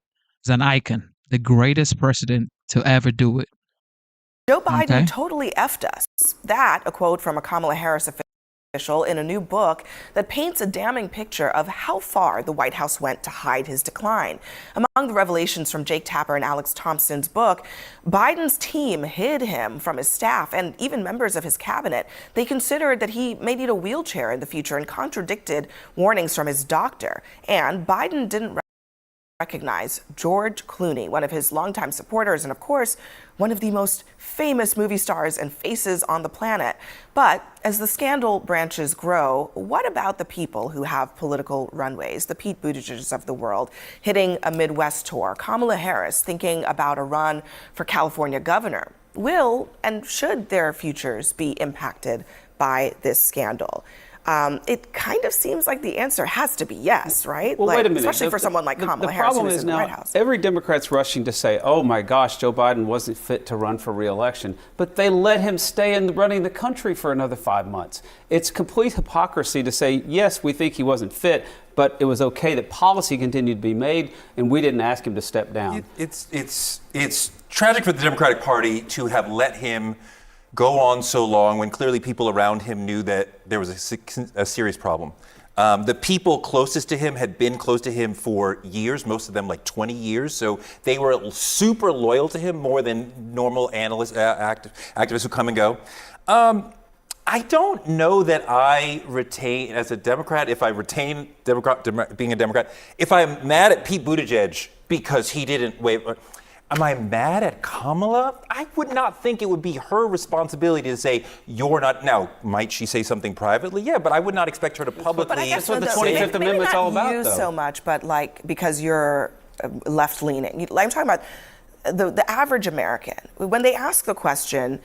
He's an icon, the greatest president to ever do it. Joe Biden totally effed us. That, a quote from a Kamala Harris official. in a new book that paints a damning picture of how far the White House went to hide his decline. Among the revelations from Jake Tapper and Alex Thompson's book, Biden's team hid him from his staff and even members of his cabinet. They considered that he may need a wheelchair in the future and contradicted warnings from his doctor. And Biden didn't recognize George Clooney, one of his longtime supporters, and of course, one of the most famous movie stars and faces on the planet. But as the scandal branches grow, what about the people who have political runways, the Pete Buttigiegs of the world, hitting a Midwest tour, Kamala Harris thinking about a run for California governor? Will and should their futures be impacted by this scandal? It kind of seems like the answer has to be yes, right? Well, like, wait a minute. Especially for someone like Kamala Harris, problem who is is in the now White House. every Democrat's rushing to say, "Oh my gosh, Joe Biden wasn't fit to run for re-election," but they let him stay in running the country for another 5 months. It's complete hypocrisy to say, "Yes, we think he wasn't fit, but it was okay that policy continued to be made, and we didn't ask him to step down." It's tragic for the Democratic Party to have let him go on so long when clearly people around him knew that there was a serious problem. The people closest to him had been close to him for years, most of them like 20 years. So they were super loyal to him, more than normal analysts, activists who come and go. I don't know that I retain, as a Democrat, if I retain being a Democrat, if I'm mad at Pete Buttigieg because he didn't waive. Am I mad at Kamala? I would not think it would be her responsibility to say, you're not. Now, might she say something privately? Yeah, but I would not expect her to publicly. But I guess that's what the 25th Amendment's all about, you though. so much, but like because you're left-leaning. I'm talking about the average American. When they ask the question,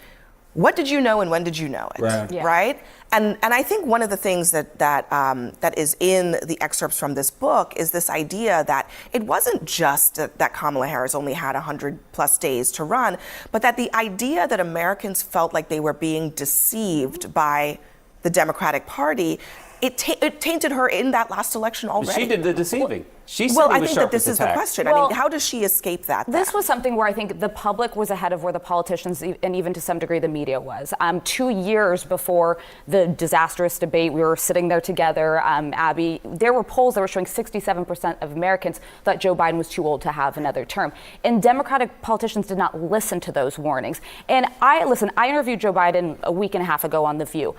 what did you know and when did you know it? Right. Yeah. Right? And I think one of the things that is in the excerpts from this book is this idea that it wasn't just that Kamala Harris only had 100 plus days to run, but that the idea that Americans felt like they were being deceived by the Democratic Party, it tainted her in that last election already. She did the deceiving. She said well, he I was think that this sharp is the attack. question. I Well, mean, how does she escape that? This was something where I think the public was ahead of where the politicians and even to some degree the media was. 2 years before the disastrous debate, we were sitting there together, Abby, there were polls that were showing 67% of Americans thought Joe Biden was too old to have another term. And Democratic politicians did not listen to those warnings. And I interviewed Joe Biden a week and a half ago on The View.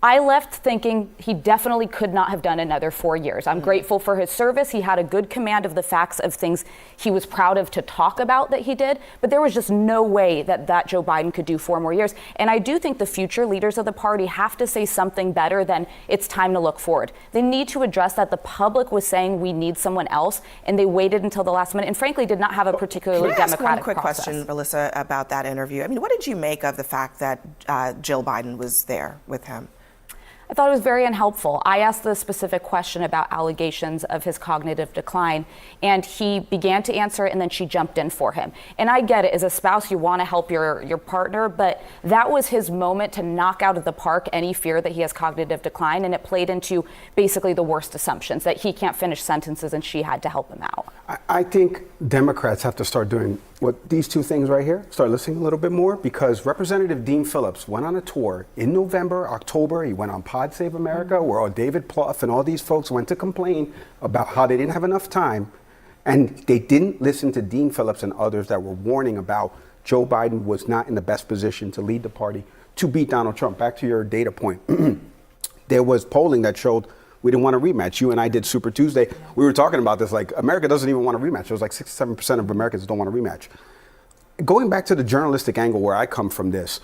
I left thinking he definitely could not have done another 4 years. I'm grateful for his service. He had a good command of the facts of things he was proud of to talk about that he did, but there was just no way that Joe Biden could do 4 more years. And I do think the future leaders of the party have to say something better than it's time to look forward. They need to address that the public was saying we need someone else, and they waited until the last minute and frankly did not have a particularly Can I ask democratic one quick process. question, Melissa, about that interview? I mean, what did you make of the fact that Jill Biden was there with him? I thought it was very unhelpful. I asked the specific question about allegations of his cognitive decline, and he began to answer it, and then she jumped in for him. And I get it, as a spouse, you want to help your partner, but that was his moment to knock out of the park any fear that he has cognitive decline, and it played into basically the worst assumptions, that he can't finish sentences and she had to help him out. I think Democrats have to start doing what these two things right here, start listening a little bit more, because Representative Dean Phillips went on a tour in November, October. He went on Pod Save America, where all David Plouffe and all these folks went to complain about how they didn't have enough time. And they didn't listen to Dean Phillips and others that were warning about Joe Biden was not in the best position to lead the party to beat Donald Trump. Back to your data point. There was polling that showed we didn't want a rematch. You and I did Super Tuesday. We were talking about this, like America doesn't even want a rematch. It was like 67% of Americans don't want a rematch. Going back to the journalistic angle where I come from this,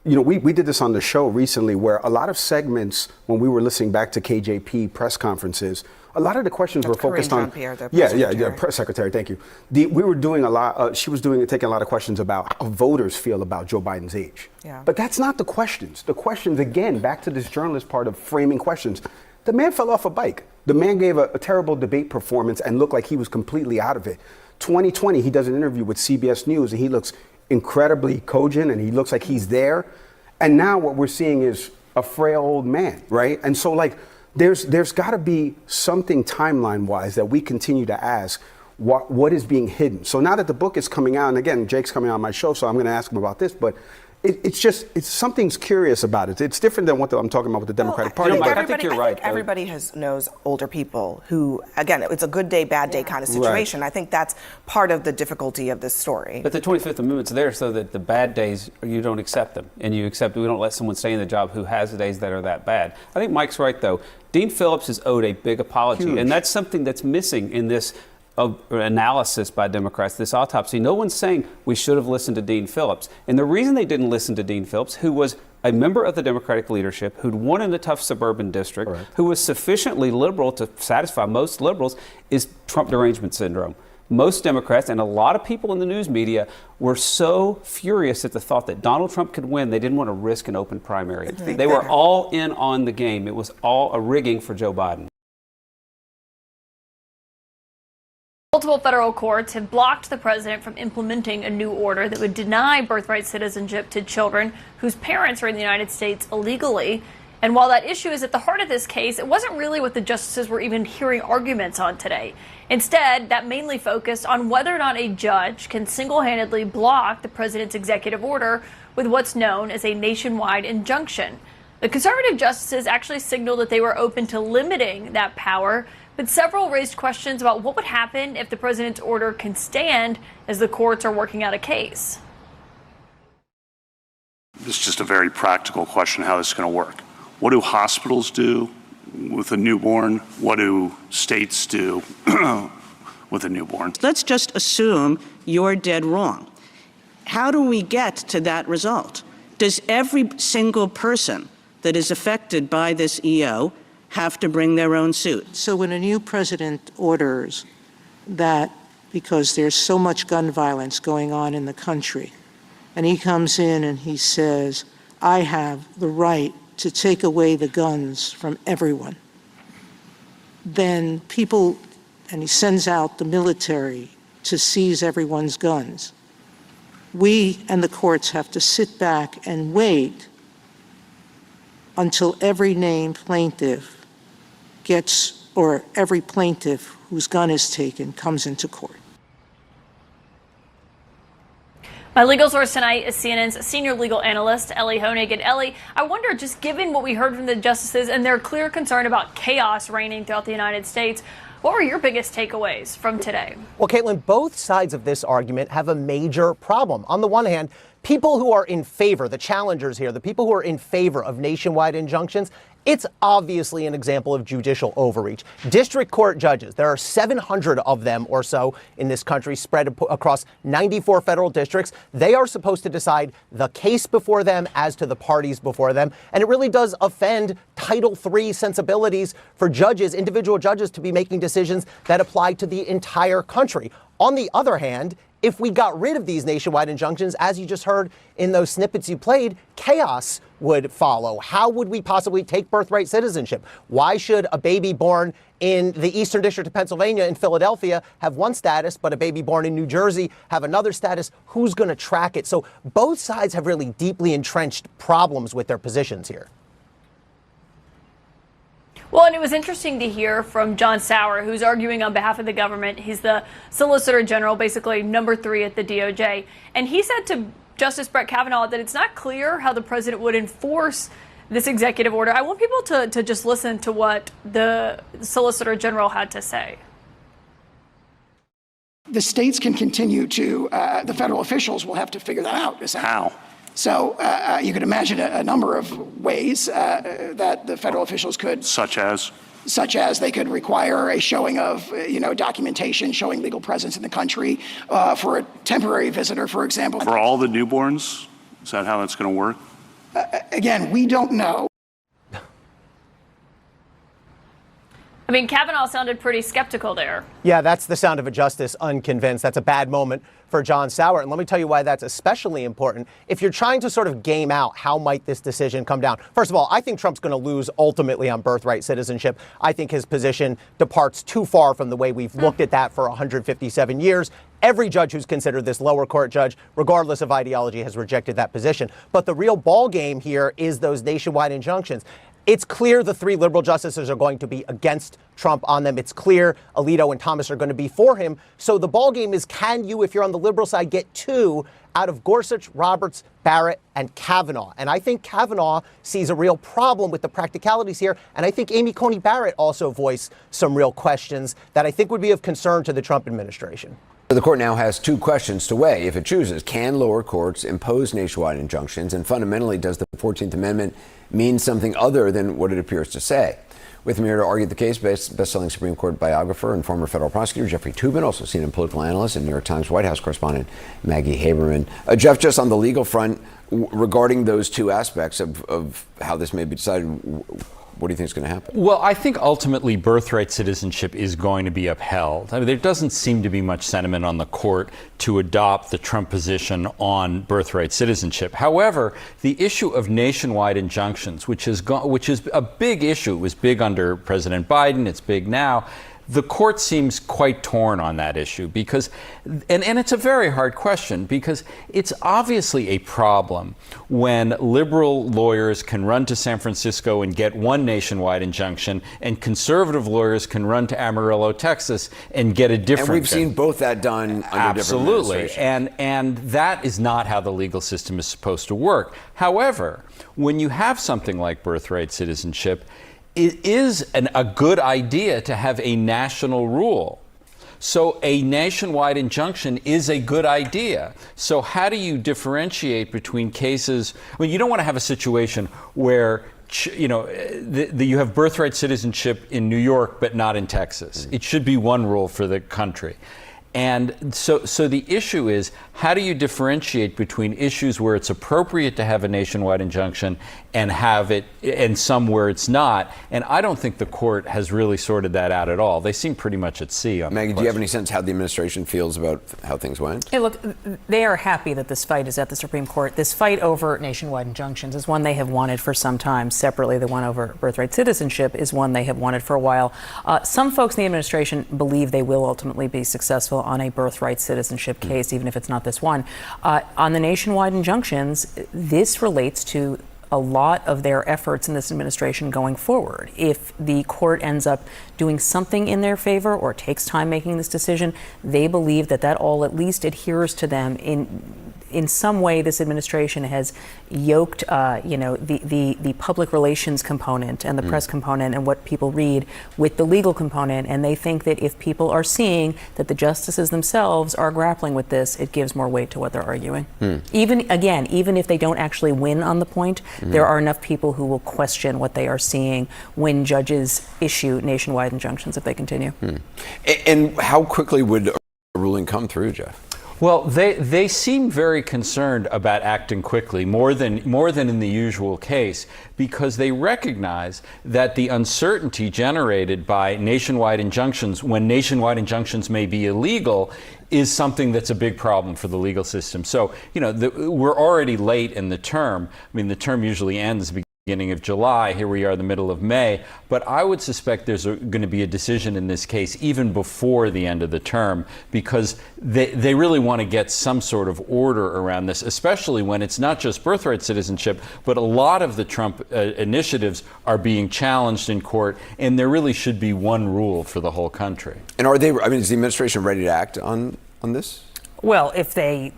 you know, we did this on the show recently where a lot of segments, when we were listening back to KJP press conferences, a lot of the questions were focused on. Press secretary, thank you. We were doing a lot, she was taking a lot of questions about how voters feel about Joe Biden's age. Yeah. But that's not the questions. The questions, again, back to this journalist part of framing questions. The man fell off a bike. The man gave a terrible debate performance and looked like he was completely out of it. 2020, he does an interview with CBS News and he looks incredibly cogent and he looks like he's there. And now what we're seeing is a frail old man, right? And so like there's got to be something timeline-wise that we continue to ask what is being hidden. So now that the book is coming out, and again, Jake's coming on my show, so I'm going to ask him about this, but it's something's curious about it. It's different than what I'm talking about with the Democratic Party. Mike, I think you're right, though. Everybody knows older people who, again, it's a good day, bad day kind of situation. I think that's part of the difficulty of this story. But the 25th Amendment's there so that the bad days, you don't accept them. And we don't let someone stay in the job who has the days that are that bad. I think Mike's right, though. Dean Phillips is owed a big apology. Huge. And that's something that's missing in this analysis by Democrats, this autopsy. No one's saying we should have listened to Dean Phillips. And the reason they didn't listen to Dean Phillips, who was a member of the Democratic leadership, who'd won in a tough suburban district, who was sufficiently liberal to satisfy most liberals, is Trump derangement syndrome. Most Democrats and a lot of people in the news media were so furious at the thought that Donald Trump could win, they didn't want to risk an open primary. They were all in on the game. It was all a rigging for Joe Biden. Multiple federal courts have blocked the president from implementing a new order that would deny birthright citizenship to children whose parents are in the United States illegally. And while that issue is at the heart of this case, it wasn't really what the justices were even hearing arguments on today. Instead, that mainly focused on whether or not a judge can single-handedly block the president's executive order with what's known as a nationwide injunction. The conservative justices actually signaled that they were open to limiting that power, but several raised questions about what would happen if the president's order can stand as the courts are working out a case. This is just a very practical question, how this is going to work. What do hospitals do with a newborn? What do states do with a newborn? Let's just assume you're dead wrong. How do we get to that result? Does every single person that is affected by this EO have to bring their own suit? So when a new president orders that because there's so much gun violence going on in the country, and he comes in and he says, I have the right to take away the guns from everyone, then and he sends out the military to seize everyone's guns. We and the courts have to sit back and wait until every named plaintiff or every plaintiff whose gun is taken comes into court. My legal source tonight is CNN's senior legal analyst, Ellie Honig. And Ellie, I wonder, just given what we heard from the justices and their clear concern about chaos reigning throughout the United States, what were your biggest takeaways from today? Well, Caitlin, both sides of this argument have a major problem. On the one hand, people who are in favor, the challengers here, the people who are in favor of nationwide injunctions, it's obviously an example of judicial overreach. District court judges, there are 700 of them or so in this country spread across 94 federal districts. They are supposed to decide the case before them as to the parties before them. And it really does offend Title III sensibilities for judges, individual judges, to be making decisions that apply to the entire country. On the other hand, if we got rid of these nationwide injunctions, as you just heard in those snippets you played, chaos would follow. How would we possibly take birthright citizenship? Why should a baby born in the Eastern District of Pennsylvania in Philadelphia have one status, but a baby born in New Jersey have another status? Who's going to track it? So both sides have really deeply entrenched problems with their positions here. Well, and it was interesting to hear from John Sauer, who's arguing on behalf of the government. He's the Solicitor General, basically number 3 at the DOJ. And he said to Justice Brett Kavanaugh that it's not clear how the president would enforce this executive order. I want people to just listen to what the Solicitor General had to say. The states can continue to, the federal officials will have to figure that out. How? So you could imagine a number of ways that the federal officials could. Such as they could require a showing of, documentation showing legal presence in the country for a temporary visitor, for example. For all the newborns? Is that how that's going to work? Again, we don't know. I mean, Kavanaugh sounded pretty skeptical there. Yeah, that's the sound of a justice unconvinced. That's a bad moment for John Sauer. And let me tell you why that's especially important. If you're trying to sort of game out how might this decision come down. First of all, I think Trump's going to lose ultimately on birthright citizenship. I think his position departs too far from the way we've looked at that for 157 years. Every judge who's considered this lower court judge, regardless of ideology, has rejected that position. But the real ball game here is those nationwide injunctions. It's clear the 3 liberal justices are going to be against Trump on them. It's clear Alito and Thomas are going to be for him. So the ballgame is, can you, if you're on the liberal side, get 2 out of Gorsuch, Roberts, Barrett, and Kavanaugh? And I think Kavanaugh sees a real problem with the practicalities here. And I think Amy Coney Barrett also voiced some real questions that I think would be of concern to the Trump administration. The court now has 2 questions to weigh if it chooses. Can lower courts impose nationwide injunctions? And fundamentally, does the 14th Amendment mean something other than what it appears to say? With me here to argue the case, best-selling Supreme Court biographer and former federal prosecutor Jeffrey Toobin, also CNN political analyst and New York Times White House correspondent Maggie Haberman. Jeff, just on the legal front, regarding those 2 aspects of how this may be decided, what do you think is going to happen? Well, I think ultimately birthright citizenship is going to be upheld. I mean, there doesn't seem to be much sentiment on the court to adopt the Trump position on birthright citizenship. However, the issue of nationwide injunctions, which is a big issue, it was big under President Biden, it's big now. The court seems quite torn on that issue because, and it's a very hard question, because it's obviously a problem when liberal lawyers can run to San Francisco and get one nationwide injunction, and conservative lawyers can run to Amarillo, Texas, and get a different. And we've seen both that done under different administrations. And that is not how the legal system is supposed to work. However, when you have something like birthright citizenship, it is a good idea to have a national rule. So a nationwide injunction is a good idea. So how do you differentiate between cases? I mean, you don't want to have a situation where you have birthright citizenship in New York but not in Texas. It should be one rule for the country. And so the issue is, how do you differentiate between issues where it's appropriate to have a nationwide injunction and have it, and some where it's not? And I don't think the court has really sorted that out at all. They seem pretty much at sea on Maggie, do you have any sense how the administration feels about how things went? Hey, look, they are happy that this fight is at the Supreme Court. This fight over nationwide injunctions is one they have wanted for some time. Separately, the one over birthright citizenship is one they have wanted for a while. Some folks in the administration believe they will ultimately be successful on a birthright citizenship case, even if it's not this one. On the nationwide injunctions, this relates to a lot of their efforts in this administration going forward. If the court ends up doing something in their favor or takes time making this decision, they believe that all at least adheres to them in some way. This administration has yoked, the public relations component and the press component and what people read with the legal component, and they think that if people are seeing that the justices themselves are grappling with this, it gives more weight to what they're arguing. Even if they don't actually win on the point, there are enough people who will question what they are seeing when judges issue nationwide injunctions if they continue. And how quickly would a ruling come through, Jeff? Well, they seem very concerned about acting quickly, more than in the usual case, because they recognize that the uncertainty generated by nationwide injunctions, when nationwide injunctions may be illegal, is something that's a big problem for the legal system. So, we're already late in the term. I mean, the term usually ends beginning of July. Here we are, the middle of May. But I would suspect there's going to be a decision in this case even before the end of the term, because they really want to get some sort of order around this, especially when it's not just birthright citizenship, but a lot of the Trump initiatives are being challenged in court, and there really should be one rule for the whole country. And is the administration ready to act on this? Well, if they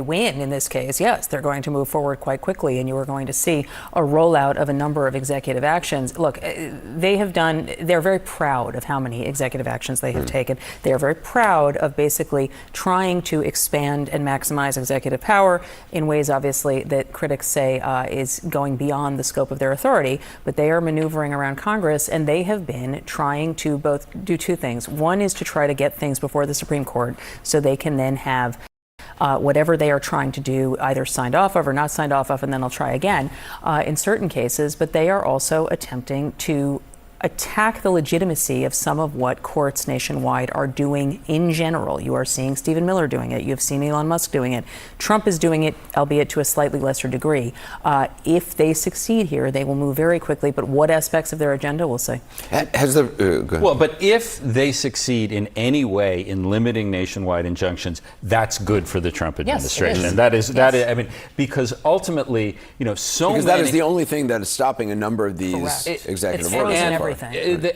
win in this case, yes, they're going to move forward quite quickly, and you are going to see a rollout of a number of executive actions. Look, they're very proud of how many executive actions they have taken. They are very proud of basically trying to expand and maximize executive power in ways, obviously, that critics say is going beyond the scope of their authority. But they are maneuvering around Congress, and they have been trying to both do 2 things. One is to try to get things before the Supreme Court so they can then have whatever they are trying to do either signed off of or not signed off of, and then they'll try again in certain cases. But they are also attempting to attack the legitimacy of some of what courts nationwide are doing in general. You are seeing Stephen Miller doing it. You have seen Elon Musk doing it. Trump is doing it, albeit to a slightly lesser degree. If they succeed here, they will move very quickly. But what aspects of their agenda, we'll see. Well, but if they succeed in any way in limiting nationwide injunctions, that's good for the Trump administration. Yes, and that is, I mean, because ultimately, because that is the only thing that is stopping a number of these executive orders.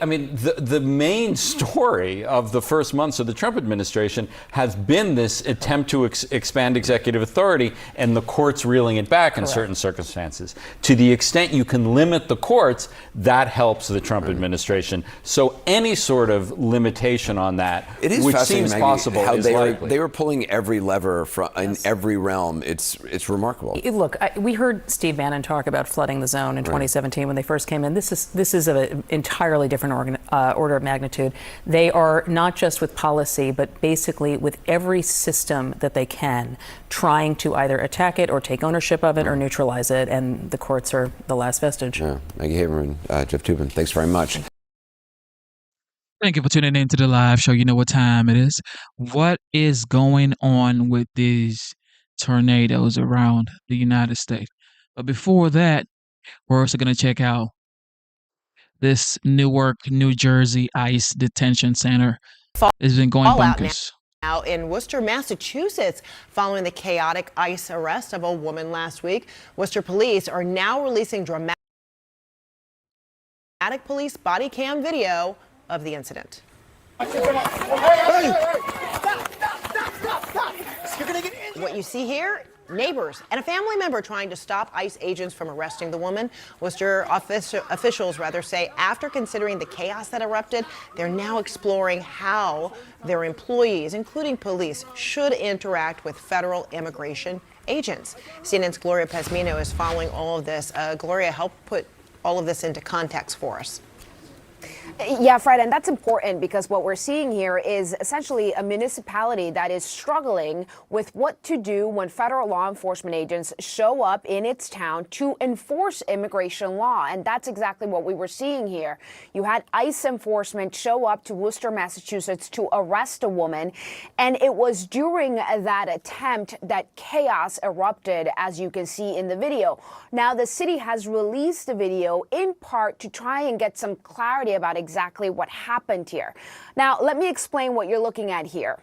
I mean, the main story of the first months of the Trump administration has been this attempt to expand executive authority and the courts reeling it back in certain circumstances. To the extent you can limit the courts, that helps the Trump administration. So any sort of limitation on that, it is which fascinating, seems Maggie, possible, how is likely. they were pulling every lever in every realm. It's remarkable. Look, we heard Steve Bannon talk about flooding the zone in 2017 when they first came in. This is an entirely different order of magnitude. They are not just with policy, but basically with every system that they can, trying to either attack it or take ownership of it or neutralize it, and the courts are the last vestige. Yeah. Maggie Haberman, Jeff Toobin, thanks very much. Thank you for tuning in to the live show. You know what time it is. What is going on with these tornadoes around the United States? But before that, we're also going to check out this Newark, New Jersey ICE detention center. Has been going bonkers. Now in Worcester, Massachusetts, following the chaotic ICE arrest of a woman last week, Worcester police are now releasing dramatic police body cam video of the incident. What you see here, neighbors and a family member trying to stop ICE agents from arresting the woman. Worcester officials say after considering the chaos that erupted, they're now exploring how their employees, including police, should interact with federal immigration agents. CNN's Gloria Pesmino is following all of this. Gloria, help put all of this into context for us. Yeah, Fred, and that's important because what we're seeing here is essentially a municipality that is struggling with what to do when federal law enforcement agents show up in its town to enforce immigration law. And that's exactly what we were seeing here. You had ICE enforcement show up to Worcester, Massachusetts to arrest a woman. And it was during that attempt that chaos erupted, as you can see in the video. Now, the city has released the video in part to try and get some clarity about exactly what happened here. Now, let me explain what you're looking at here.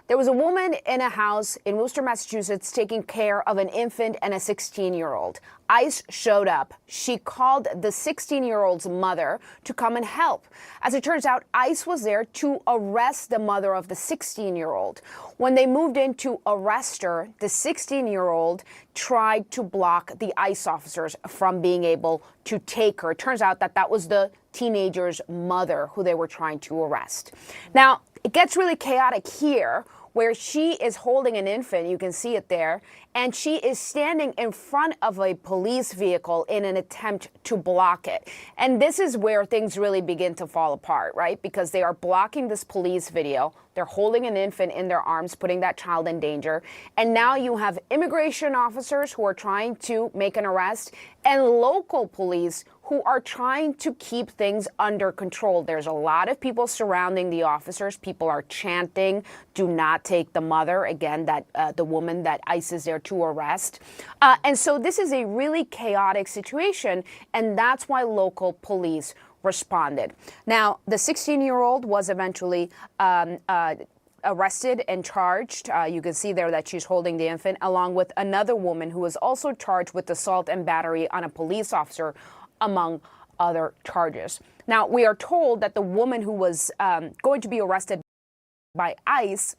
There was a woman in a house in Worcester, Massachusetts, taking care of an infant and a 16-year-old. ICE showed up. She called the 16-year-old's mother to come and help. As it turns out, ICE was there to arrest the mother of the 16-year-old. When they moved in to arrest her, the 16-year-old tried to block the ICE officers from being able to take her. It turns out that that was the teenager's mother who they were trying to arrest. Now, it gets really chaotic here where she is holding an infant, you can see it there, and she is standing in front of a police vehicle in an attempt to block it. And this is where things really begin to fall apart, right? Because they are blocking this police video. They're holding an infant in their arms, putting that child in danger. And now you have immigration officers who are trying to make an arrest and local police who are trying to keep things under control. There's a lot of people surrounding the officers. People are chanting, "Do not take the mother," again, that the woman that ICE is there to arrest. And so this is a really chaotic situation, and that's why local police responded. Now, the 16-year-old was eventually arrested and charged. You can see there that she's holding the infant, along with another woman who was also charged with assault and battery on a police officer, among other charges. Now, we are told that the woman who was going to be arrested by ICE,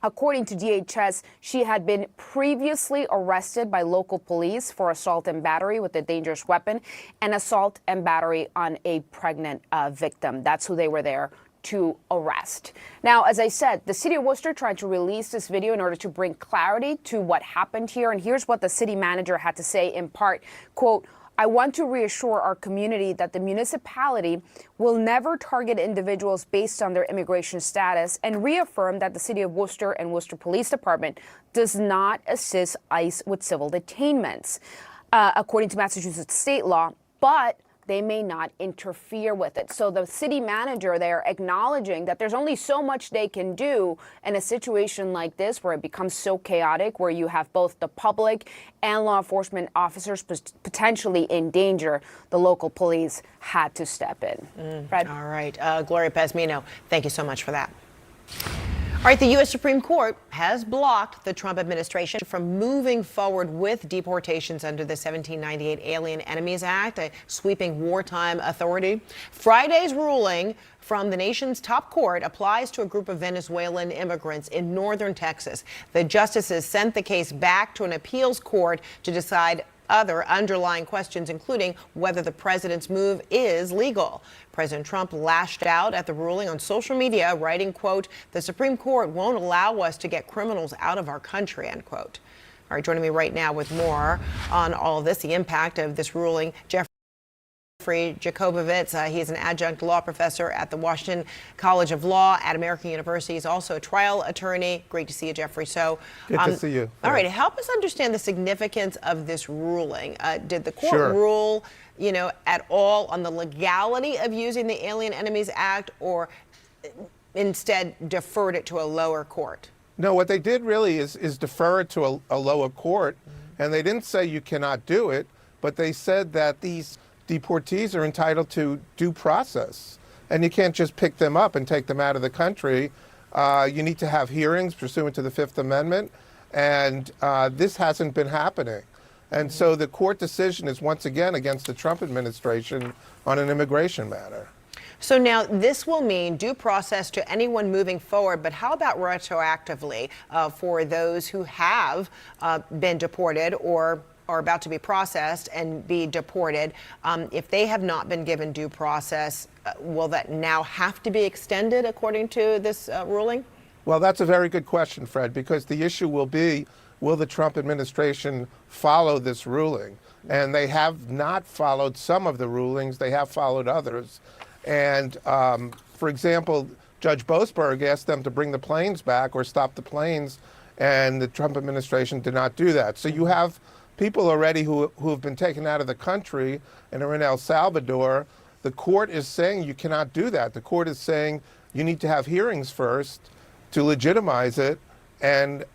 according to DHS, she had been previously arrested by local police for assault and battery with a dangerous weapon and assault and battery on a pregnant victim. That's who they were there to arrest. Now, as I said, the city of Worcester tried to release this video in order to bring clarity to what happened here. And here's what the city manager had to say in part, quote, "I want to reassure our community that the municipality will never target individuals based on their immigration status and reaffirm that the City of Worcester and Worcester Police Department does not assist ICE with civil detainments, according to Massachusetts state law. But they may not interfere with it. So the city manager there acknowledging that there's only so much they can do in a situation like this where it becomes so chaotic, where you have both the public and law enforcement officers potentially in danger. The local police had to step in. Fred? All right. Gloria Pazmino, thank you so much for that. All right, the U.S. Supreme Court has blocked the Trump administration from moving forward with deportations under the 1798 Alien Enemies Act, a sweeping wartime authority. Friday's ruling from the nation's top court applies to a group of Venezuelan immigrants in northern Texas. The justices sent the case back to an appeals court to decide other underlying questions, including whether the president's move is legal. President Trump lashed out at the ruling on social media, writing, quote, "The Supreme Court won't allow us to get criminals out of our country," end quote. All right, joining me right now with more on all of this, the impact of this ruling, Jeffrey Jacobowitz. He is an adjunct law professor at the Washington College of Law at American University. He's also a trial attorney. Great to see you, Jeffrey. So, good to see you. All right, help us understand the significance of this ruling. Did the court rule, at all on the legality of using the Alien Enemies Act, or instead deferred it to a lower court? No, what they did really is defer it to a lower court, and they didn't say you cannot do it, but they said that these deportees are entitled to due process, and you can't just pick them up and take them out of the country. You need to have hearings pursuant to the Fifth Amendment, and this hasn't been happening. And so the court decision is once again against the Trump administration on an immigration matter. So now this will mean due process to anyone moving forward, but how about retroactively for those who have been deported or are about to be processed and be deported? If they have not been given due process, will that now have to be extended according to this ruling? Well, that's a very good question, Fred, because the issue will be, will the Trump administration follow this ruling? And they have not followed some of the rulings. They have followed others. And for example, Judge Boasberg asked them to bring the planes back or stop the planes, and the Trump administration did not do that. So you have people already who have been taken out of the country and are in El Salvador. The court is saying you cannot do that. The court is saying you need to have hearings first to legitimize it. And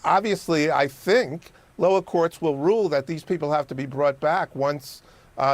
obviously, I think lower courts will rule that these people have to be brought back once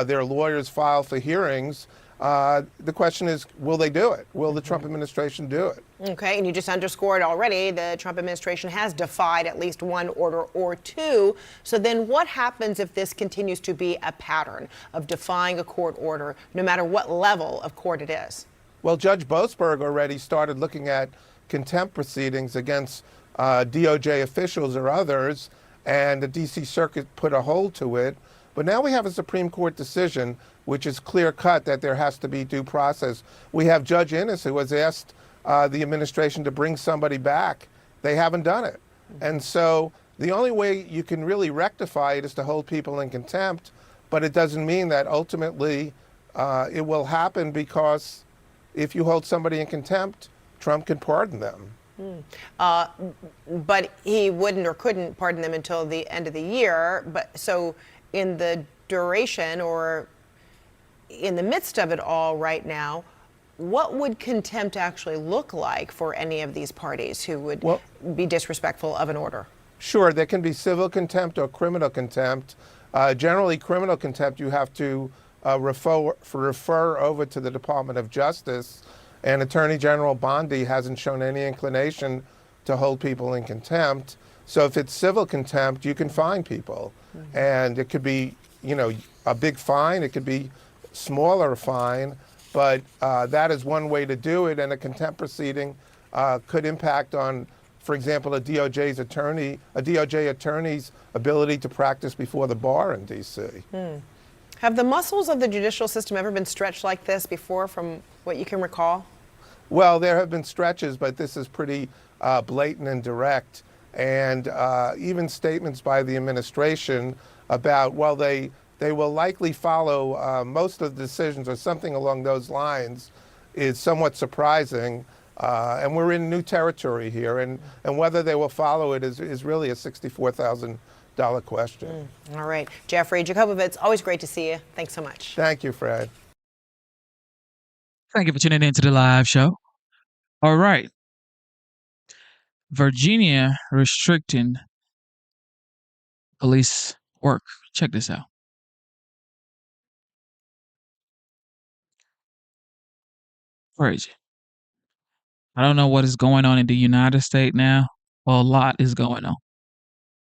their lawyers file for hearings. The question is, will they do it? Will the Trump administration do it? Okay, and you just underscored already, the Trump administration has defied at least one order or two. So then what happens if this continues to be a pattern of defying a court order, no matter what level of court it is? Well, Judge Boasberg already started looking at contempt proceedings against DOJ officials or others, and the D.C. Circuit put a hold to it. But now we have a Supreme Court decision which is clear-cut that there has to be due process. We have Judge Innes, who has asked the administration to bring somebody back. They haven't done it. And so the only way you can really rectify it is to hold people in contempt, but it doesn't mean that ultimately it will happen, because if you hold somebody in contempt, Trump can pardon them. But he wouldn't or couldn't pardon them until the end of the year. But so in the duration or in the midst of it all right now, what would contempt actually look like for any of these parties who would be disrespectful of an order? Sure, there can be civil contempt or criminal contempt. Generally, criminal contempt, you have to refer over to the Department of Justice, and Attorney General Bondi hasn't shown any inclination to hold people in contempt. So if it's civil contempt, you can fine people. And it could be, a big fine, it could be smaller fine, but that is one way to do it, and a contempt proceeding could impact on, for example, a DOJ attorney's ability to practice before the bar in D.C. Have the muscles of the judicial system ever been stretched like this before, from what you can recall? Well, there have been stretches, but this is pretty blatant and direct. And even statements by the administration about, well, they will likely follow most of the decisions or something along those lines is somewhat surprising. And we're in new territory here. And whether they will follow it is really a $64,000 question. All right. Jeffrey Jacobowitz, always great to see you. Thanks so much. Thank you, Fred. Thank you for tuning in to the live show. All right. Virginia restricting police work. Check this out. Crazy. I don't know what is going on in the United States now. Well, a lot is going on.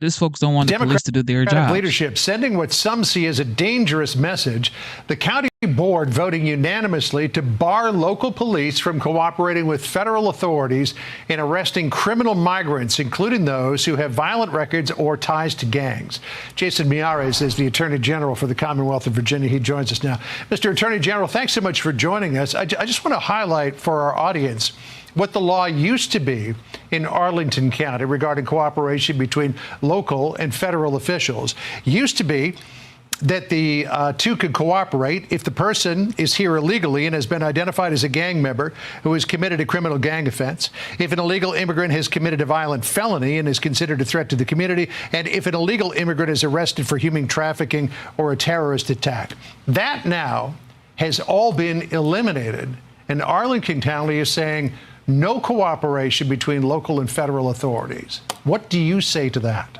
These folks don't want the police to do their Democratic job. leadership sending what some see as a dangerous message. The county board voting unanimously to bar local police from cooperating with federal authorities in arresting criminal migrants, including those who have violent records or ties to gangs. Jason Miyares is the Attorney General for the Commonwealth of Virginia. He joins us now. Mr. Attorney General, thanks so much for joining us. I just want to highlight for our audience what the law used to be in Arlington County regarding cooperation between local and federal officials. Used to be that the two could cooperate if the person is here illegally and has been identified as a gang member who has committed a criminal gang offense, if an illegal immigrant has committed a violent felony and is considered a threat to the community, and if an illegal immigrant is arrested for human trafficking or a terrorist attack. That now has all been eliminated, and Arlington County is saying no cooperation between local and federal authorities. What do you say to that?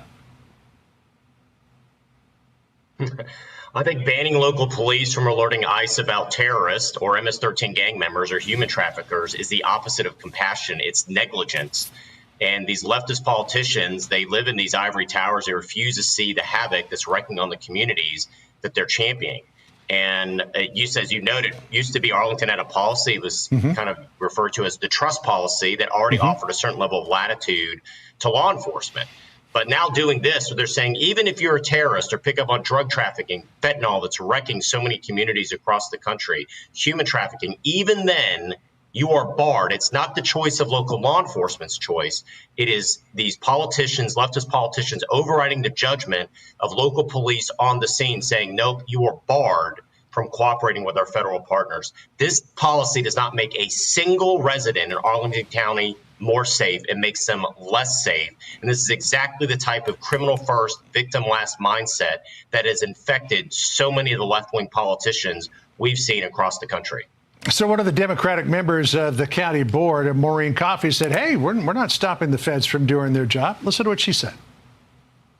I think banning local police from alerting ICE about terrorists or MS-13 gang members or human traffickers is the opposite of compassion. It's negligence. And these leftist politicians, they live in these ivory towers. They refuse to see the havoc that's wreaking on the communities that they're championing. And as you noted, used to be Arlington had a policy. It was kind of referred to as the trust policy that already offered a certain level of latitude to law enforcement. But now doing this, so they're saying even if you're a terrorist or pick up on drug trafficking, fentanyl that's wrecking so many communities across the country, human trafficking, even then you are barred. It's not the choice of local law enforcement's choice. It is these politicians, leftist politicians, overriding the judgment of local police on the scene saying, nope, you are barred from cooperating with our federal partners. This policy does not make a single resident in Arlington County more safe. It makes them less safe. And this is exactly the type of criminal first, victim last mindset that has infected so many of the left-wing politicians we've seen across the country. So one of the Democratic members of the county board, Maureen Coffey, said, hey, we're not stopping the feds from doing their job. Listen to what she said.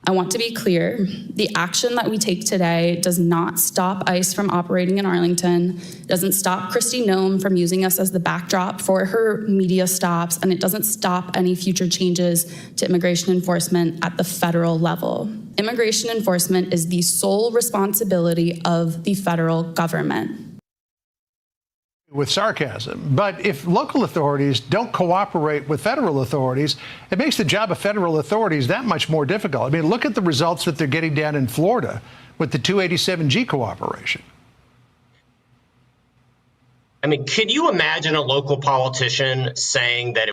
I want to be clear, the action that we take today does not stop ICE from operating in Arlington, doesn't stop Kristi Noem from using us as the backdrop for her media stops, and it doesn't stop any future changes to immigration enforcement at the federal level. Immigration enforcement is the sole responsibility of the federal government. With sarcasm. But if local authorities don't cooperate with federal authorities, it makes the job of federal authorities that much more difficult. I mean, look at the results that they're getting down in Florida with the 287G cooperation. I mean, could you imagine a local politician saying that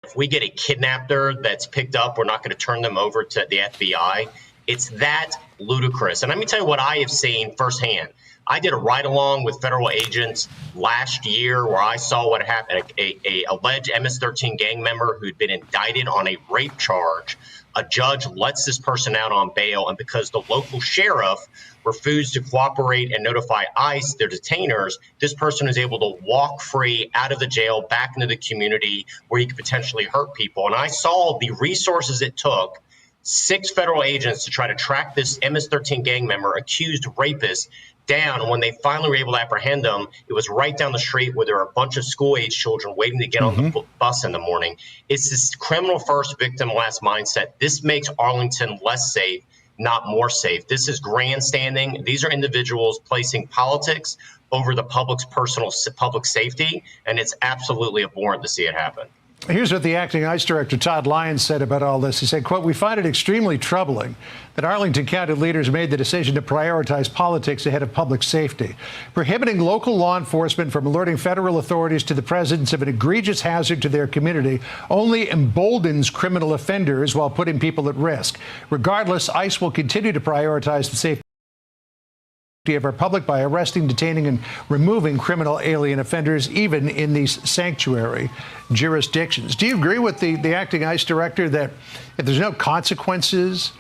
if we get a kidnapper that's picked up, we're not going to turn them over to the FBI? It's that ludicrous. And let me tell you what I have seen firsthand. I did a ride-along with federal agents last year where I saw what happened. A alleged MS-13 gang member who'd been indicted on a rape charge. A judge lets this person out on bail, and because the local sheriff refused to cooperate and notify ICE, their detainers, this person is able to walk free out of the jail back into the community where he could potentially hurt people. And I saw the resources it took 6 federal agents to try to track this MS-13 gang member, accused rapist, down. And when they finally were able to apprehend them, it was right down the street where there were a bunch of school-age children waiting to get on the bus in the morning. It's this criminal first, victim last mindset. This makes Arlington less safe, not more safe. This is grandstanding. These are individuals placing politics over the public's public safety, and it's absolutely abhorrent to see it happen. Here's what the acting ICE director, Todd Lyons, said about all this. He said, quote, we find it extremely troubling that Arlington County leaders made the decision to prioritize politics ahead of public safety. Prohibiting local law enforcement from alerting federal authorities to the presence of an egregious hazard to their community only emboldens criminal offenders while putting people at risk. Regardless, ICE will continue to prioritize the safety of our public by arresting, detaining, and removing criminal alien offenders, even in these sanctuary jurisdictions. Do you agree with the acting ICE director that if there's no consequences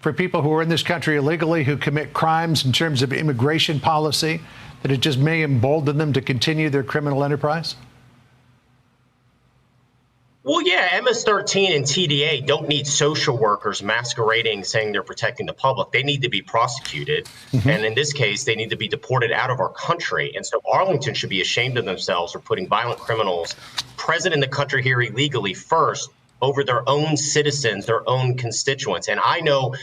for people who are in this country illegally who commit crimes in terms of immigration policy, that it just may embolden them to continue their criminal enterprise? Well, yeah, MS-13 and TDA don't need social workers masquerading saying they're protecting the public. They need to be prosecuted. And in this case, they need to be deported out of our country. And so Arlington should be ashamed of themselves for putting violent criminals present in the country here illegally first over their own citizens, their own constituents. And I know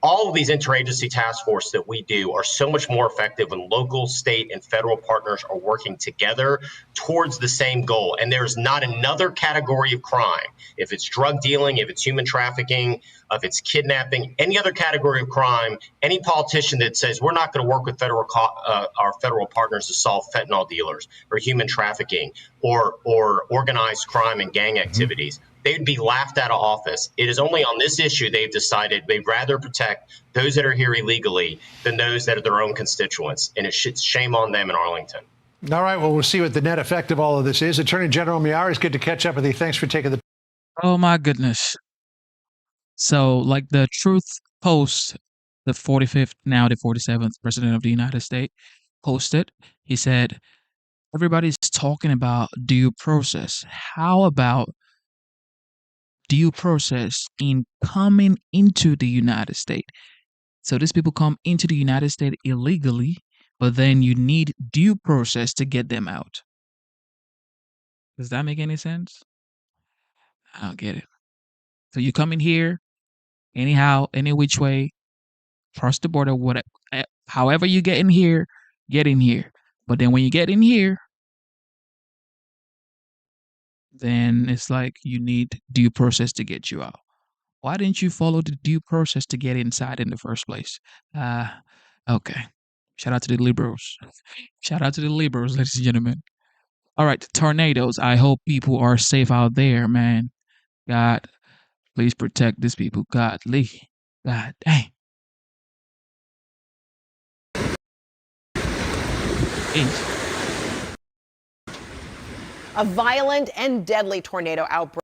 all of these interagency task forces that we do are so much more effective when local, state, and federal partners are working together towards the same goal. And there's not another category of crime, if it's drug dealing, if it's human trafficking, if it's kidnapping, any other category of crime, any politician that says we're not going to work with our federal partners to solve fentanyl dealers or human trafficking or organized crime and gang activities, they'd be laughed out of office. It is only on this issue they've decided they'd rather protect those that are here illegally than those that are their own constituents. And it's shame on them in Arlington. All right, well, we'll see what the net effect of all of this is. Attorney General Miyares, good to catch up with you. Thanks for taking the... Oh, my goodness. So, like the Truth Post, the 45th, now the 47th President of the United States, posted, he said, everybody's talking about due process. How about due process in coming into the United States? So these people come into the United States illegally, but then you need due process to get them out. Does that make any sense? I don't get it. So you come in here, anyhow, any which way, cross the border, whatever, however you get in here, get in here. But then when you get in here, then it's like you need due process to get you out. Why didn't you follow the due process to get inside in the first place? Okay. Shout out to the liberals. Shout out to the liberals, ladies and gentlemen. All right, tornadoes. I hope people are safe out there, man. God, please protect these people. Godly. God dang. Jeez. A violent and deadly tornado outbreak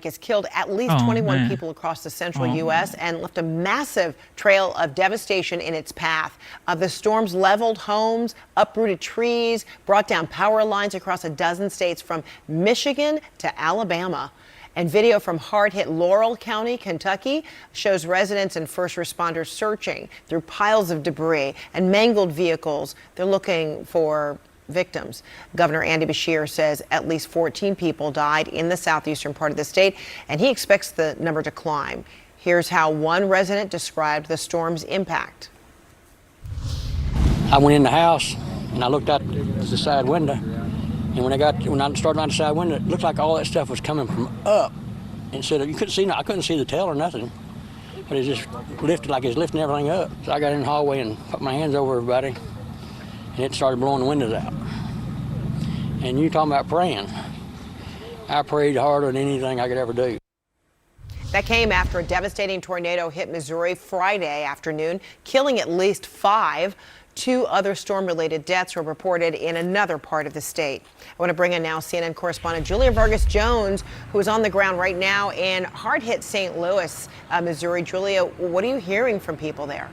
has killed at least 21 people across the central U.S. and left a massive trail of devastation in its path. The storms leveled homes, uprooted trees, brought down power lines across a dozen states from Michigan to Alabama. And video from hard-hit Laurel County, Kentucky, shows residents and first responders searching through piles of debris and mangled vehicles. They're looking for victims. Governor Andy Beshear says at least 14 people died in the southeastern part of the state, and he expects the number to climb. Here's how one resident described the storm's impact. I went in the house and I looked out the side window, and when I started on the side window, it looked like all that stuff was coming from up. Instead of, I couldn't see the tail or nothing, but it just lifted like it was lifting everything up. So I got in the hallway and put my hands over everybody, and it started blowing the windows out. And you talking about praying. I prayed harder than anything I could ever do. That came after a devastating tornado hit Missouri Friday afternoon, killing at least 5. 2 other storm-related deaths were reported in another part of the state. I want to bring in now CNN correspondent Julia Vargas Jones, who is on the ground right now in hard-hit St. Louis, Missouri. Julia, what are you hearing from people there?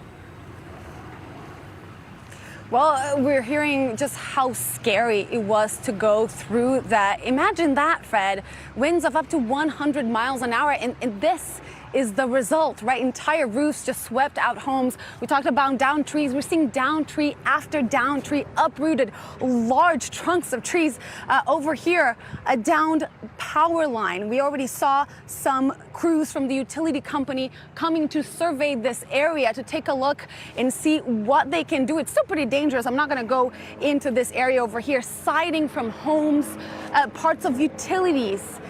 Well, we're hearing just how scary it was to go through that. Imagine that, Fred. Winds of up to 100 miles an hour, and this is the result, right? Entire roofs just swept out homes. We talked about downed trees. We're seeing downed tree after downed tree, uprooted large trunks of trees. Over here, a downed power line. We already saw some crews from the utility company coming to survey this area to take a look and see what they can do. It's still pretty dangerous. I'm not going to go into this area over here. Siding from homes, parts of utilities,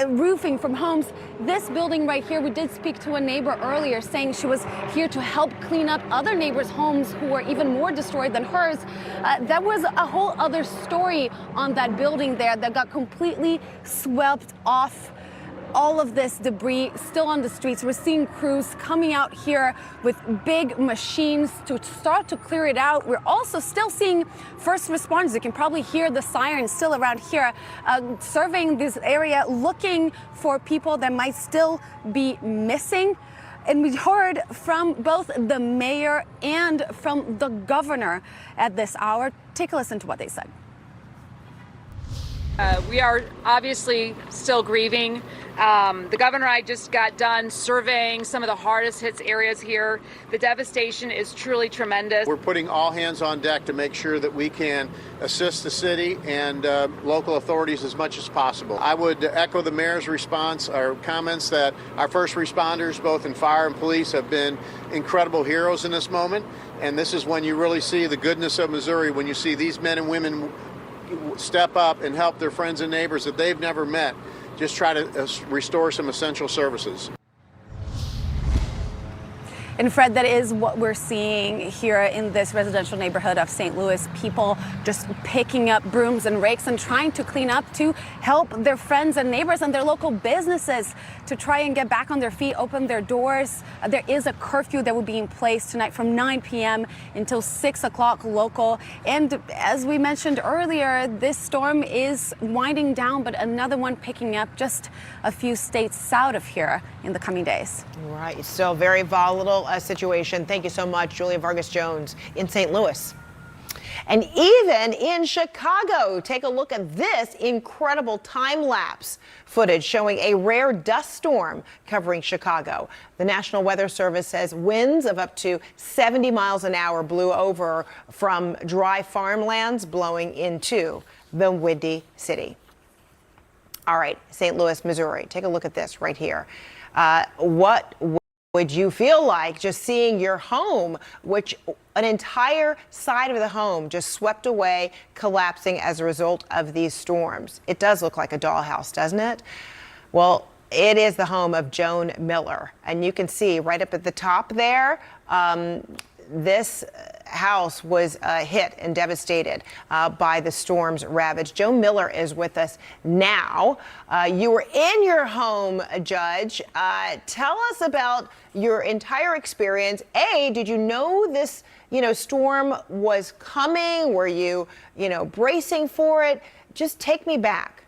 roofing from homes. This building right here, we did speak to a neighbor earlier saying she was here to help clean up other neighbors' homes who were even more destroyed than hers. That was a whole other story on that building there that got completely swept off all of this debris still on the streets. We're seeing crews coming out here with big machines to start to clear it out. We're also still seeing first responders. You can probably hear the sirens still around here, surveying this area, looking for people that might still be missing. And we heard from both the mayor and from the governor at this hour. Take a listen to what they said. We are obviously still grieving. The governor and I just got done surveying some of the hardest hit areas here. The devastation is truly tremendous. We're putting all hands on deck to make sure that we can assist the city and local authorities as much as possible. I would echo the mayor's response or comments that our first responders, both in fire and police, have been incredible heroes in this moment. And this is when you really see the goodness of Missouri, when you see these men and women step up and help their friends and neighbors that they've never met, just try to restore some essential services. And Fred, that is what we're seeing here in this residential neighborhood of St. Louis. People just picking up brooms and rakes and trying to clean up to help their friends and neighbors and their local businesses to try and get back on their feet, open their doors. There is a curfew that will be in place tonight from 9 p.m. until 6 o'clock local. And as we mentioned earlier, this storm is winding down, but another one picking up just a few states south of here in the coming days. Right. It's still very volatile situation. Thank you so much, Julia Vargas Jones in St. Louis. And even in Chicago, take a look at this incredible time-lapse footage showing a rare dust storm covering Chicago. The National Weather Service says winds of up to 70 miles an hour blew over from dry farmlands, blowing into the Windy City. All right, St. Louis, Missouri. Take a look at this right here. What would you feel like just seeing your home, which an entire side of the home just swept away, collapsing as a result of these storms? It does look like a dollhouse, doesn't it? Well, it is the home of Joan Miller. And you can see right up at the top there, this house was hit and devastated by the storm's ravage. Joan Miller is with us now. You were in your home, Judge. Tell us about your entire experience. Did you know this, storm was coming? Were you, bracing for it? Just take me back.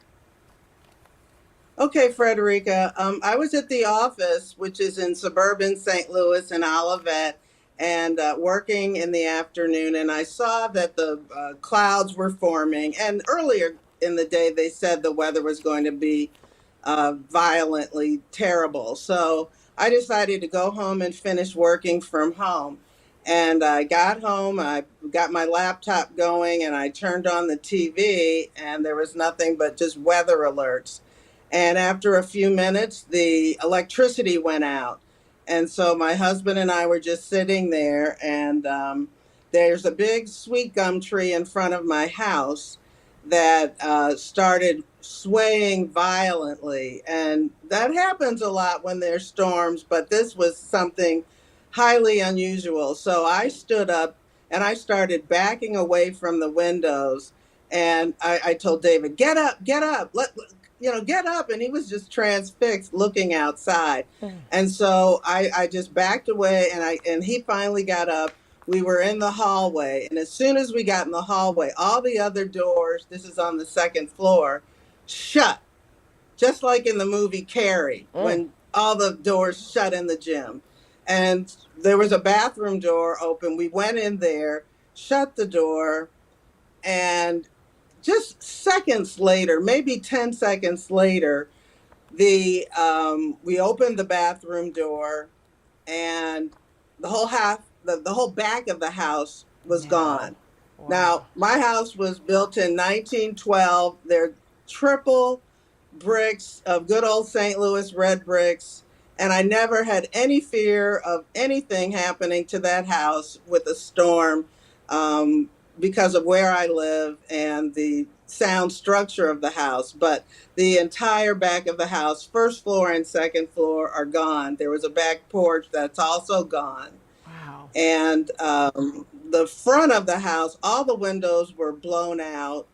Okay, Frederica. I was at the office, which is in suburban St. Louis in Olivet, and working in the afternoon, and I saw that the clouds were forming. And earlier in the day, they said the weather was going to be violently terrible. So I decided to go home and finish working from home. And I got home, I got my laptop going, and I turned on the TV, and there was nothing but just weather alerts. And after a few minutes, the electricity went out. And so my husband and I were just sitting there, and there's a big sweet gum tree in front of my house that started swaying violently. And that happens a lot when there's storms, but this was something highly unusual. So I stood up and I started backing away from the windows. And I told David, get up, get up. Get up. And he was just transfixed looking outside. And so I just backed away, and he finally got up. We were in the hallway. And as soon as we got in the hallway, all the other doors, this is on the second floor, shut. Just like in the movie Carrie, when all the doors shut in the gym. And there was a bathroom door open. We went in there, shut the door, and just seconds later, maybe 10 seconds later, we opened the bathroom door, and the whole back of the house was gone. Wow. Now, my house was built in 1912. They're triple bricks of good old St. Louis red bricks, and I never had any fear of anything happening to that house with a storm. Because of where I live and the sound structure of the house, but the entire back of the house, first floor and second floor, are gone. There was a back porch that's also gone. Wow. And the front of the house, all the windows were blown out.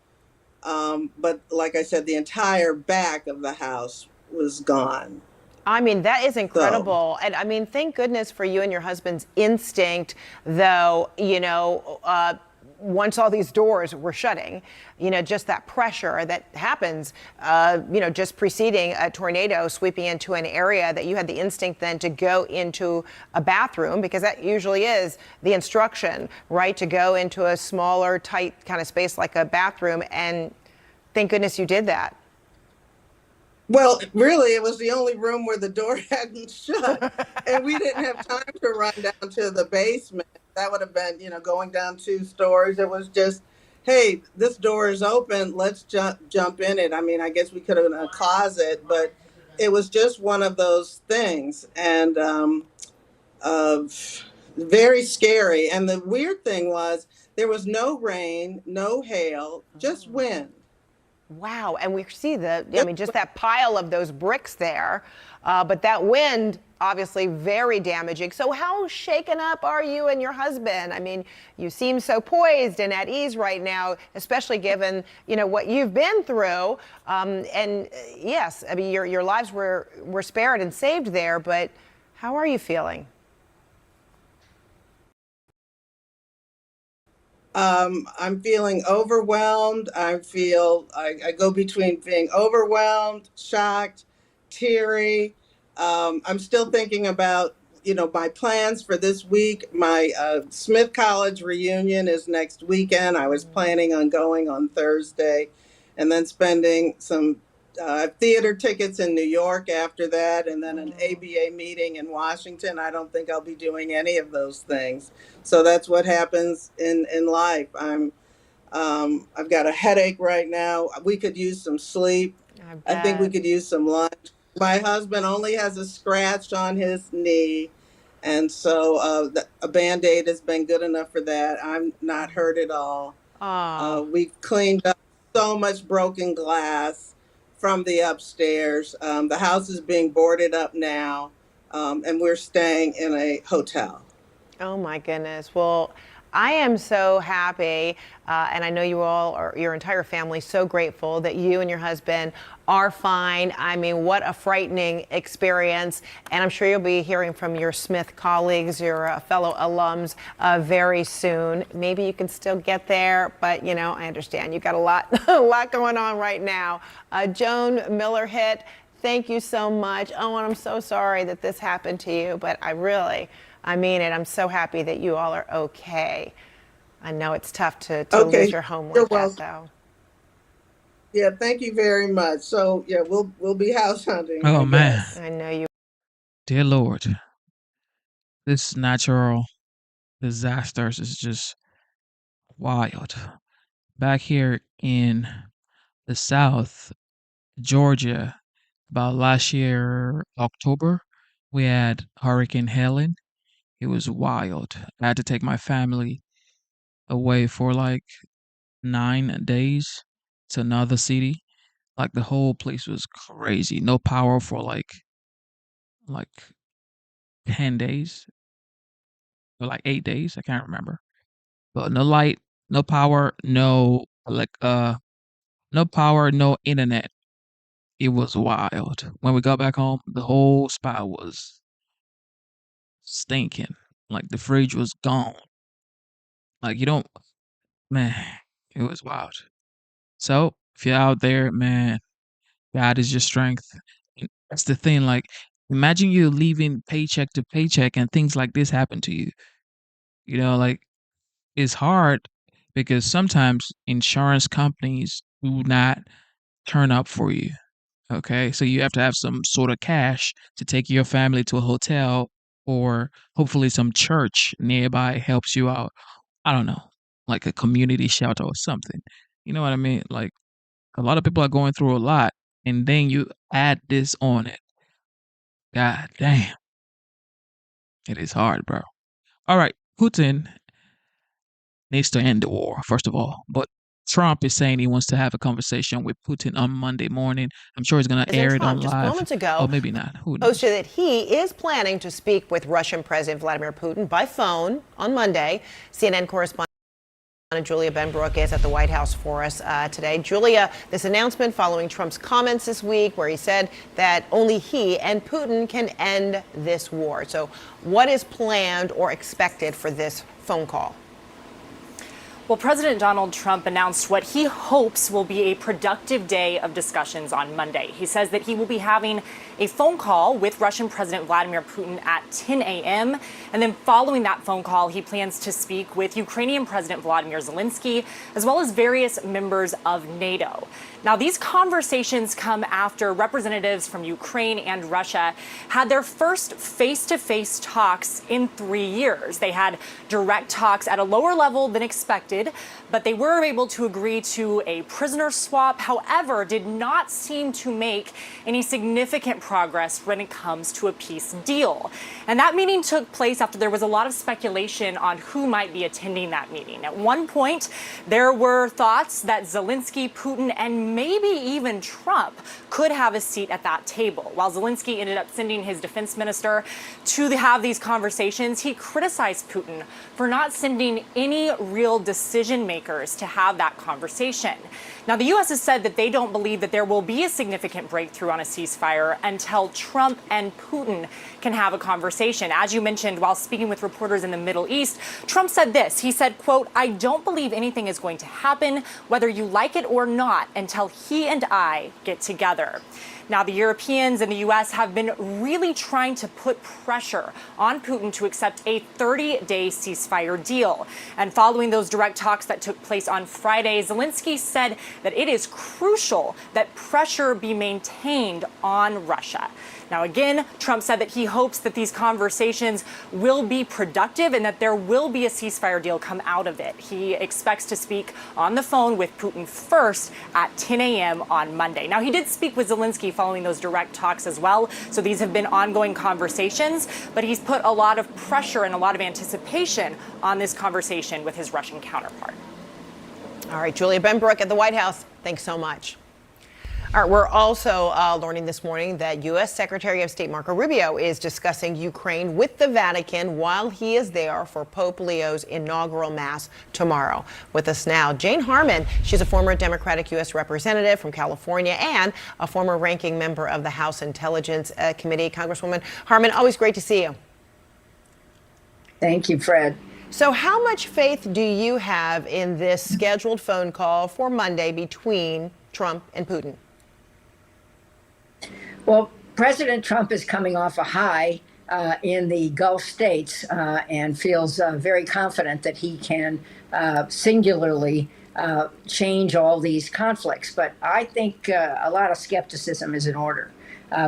But like I said, the entire back of the house was gone. I mean, that is incredible. And I mean, thank goodness for you and your husband's instinct, though, once all these doors were shutting, just that pressure that happens, just preceding a tornado sweeping into an area, that you had the instinct then to go into a bathroom, because that usually is the instruction, right? To go into a smaller, tight kind of space like a bathroom. And thank goodness you did that. Well, really, it was the only room where the door hadn't shut. And we didn't have time to run down to the basement. That would have been, going down 2 stories. It was just, hey, this door is open. Let's jump in it. I mean, I guess we could have in a closet, but it was just one of those things. And very scary. And the weird thing was there was no rain, no hail, just wind. Wow. And we see just that pile of those bricks there. But that wind, obviously very damaging. So how shaken up are you and your husband? I mean, you seem so poised and at ease right now, especially given, what you've been through. And yes, I mean, your lives were spared and saved there. But how are you feeling? I'm feeling overwhelmed. I go between being overwhelmed, shocked, teary. I'm still thinking about, my plans for this week. My Smith College reunion is next weekend. I was planning on going on Thursday and then spending some theater tickets in New York after that, and then an ABA meeting in Washington. I don't think I'll be doing any of those things. So that's what happens in life. I've got a headache right now. We could use some sleep. I think we could use some lunch. My husband only has a scratch on his knee, and so a Band-Aid has been good enough for that. I'm not hurt at all. We've cleaned up so much broken glass from the upstairs. The house is being boarded up now, and we're staying in a hotel. Oh my goodness. Well, I am so happy, and I know you all, or your entire family, so grateful that you and your husband are fine. I mean, what a frightening experience. And I'm sure you'll be hearing from your Smith colleagues, your fellow alums, very soon. Maybe you can still get there, but I understand you got a lot going on right now. Joan Miller-Hitt, thank you so much. Oh, and I'm so sorry that this happened to you, but I mean it. I'm so happy that you all are okay. I know it's tough to lose your home like that, though. Yeah, thank you very much. So yeah, we'll be house hunting. Oh man, I know you. Dear Lord, this natural disasters is just wild. Back here in the South, Georgia, about last year, October, we had Hurricane Helen. It was wild. I had to take my family away for like 9 days to another city. Like the whole place was crazy. No power for like 10 days or like 8 days. I can't remember. But no light, no power, no power, no internet. It was wild. When we got back home, the whole spot was stinking. Like the fridge was gone. Like man, it was wild. So if you're out there, man, God is your strength. And that's the thing. Like, imagine you living paycheck to paycheck and things like this happen to you. Like it's hard because sometimes insurance companies do not turn up for you. Okay, so you have to have some sort of cash to take your family to a hotel, or hopefully some church nearby helps you out. I don't know, like a community shelter or something. You know what I mean? Like a lot of people are going through a lot, and then you add this on it. God damn. It is hard, bro. All right, Putin needs to end the war, first of all. But Trump is saying he wants to have a conversation with Putin on Monday morning. I'm sure he's going to air it on just live. moments ago, Oh, maybe not. Who knows? posted that he is planning to speak with Russian President Vladimir Putin by phone on Monday. CNN correspondent Julia Benbrook is at the White House for us today. Julia, this announcement following Trump's comments this week where he said that only he and Putin can end this war. So what is planned or expected for this phone call? Well, President Donald Trump announced what he hopes will be a productive day of discussions on Monday. He says that he will be having a phone call with Russian President Vladimir Putin at 10 a.m. And then following that phone call, he plans to speak with Ukrainian President Vladimir Zelensky, as well as various members of NATO. Now, these conversations come after representatives from Ukraine and Russia had their first face-to-face talks in 3 years. They had direct talks at a lower level than expected, but they were able to agree to a prisoner swap, however, did not seem to make any significant progress when it comes to a peace deal. And that meeting took place after there was a lot of speculation on who might be attending that meeting. At one point, there were thoughts that Zelensky, Putin, and maybe even Trump could have a seat at that table. While Zelensky ended up sending his defense minister to have these conversations, he criticized Putin for not sending any real decision makers to have that conversation. Now, the U.S. has said that they don't believe that there will be a significant breakthrough on a ceasefire until Trump and Putin can have a conversation. As you mentioned, while speaking with reporters in the Middle East, Trump said this. He said, quote, "I don't believe anything is going to happen, whether you like it or not, until he and I get together." Now, the Europeans and the U.S. have been really trying to put pressure on Putin to accept a 30-day ceasefire deal. And following those direct talks that took place on Friday, Zelensky said that it is crucial that pressure be maintained on Russia. Now, again, Trump said that he hopes that these conversations will be productive and that there will be a ceasefire deal come out of it. He expects to speak on the phone with Putin first at 10 a.m. on Monday. Now, he did speak with Zelensky following those direct talks as well. So these have been ongoing conversations, but he's put a lot of pressure and a lot of anticipation on this conversation with his Russian counterpart. All right, Julia Benbrook at the White House. Thanks so much. All right, we're also learning this morning that U.S. Secretary of State Marco Rubio is discussing Ukraine with the Vatican while he is there for Pope Leo's inaugural Mass tomorrow. With us now, Jane Harman. She's a former Democratic U.S. representative from California and a former ranking member of the House Intelligence Committee. Congresswoman Harman, always great to see you. Thank you, Fred. So how much faith do you have in this scheduled phone call for Monday between Trump and Putin? Well, President Trump is coming off a high in the Gulf states and feels very confident that he can singularly change all these conflicts. But I think a lot of skepticism is in order.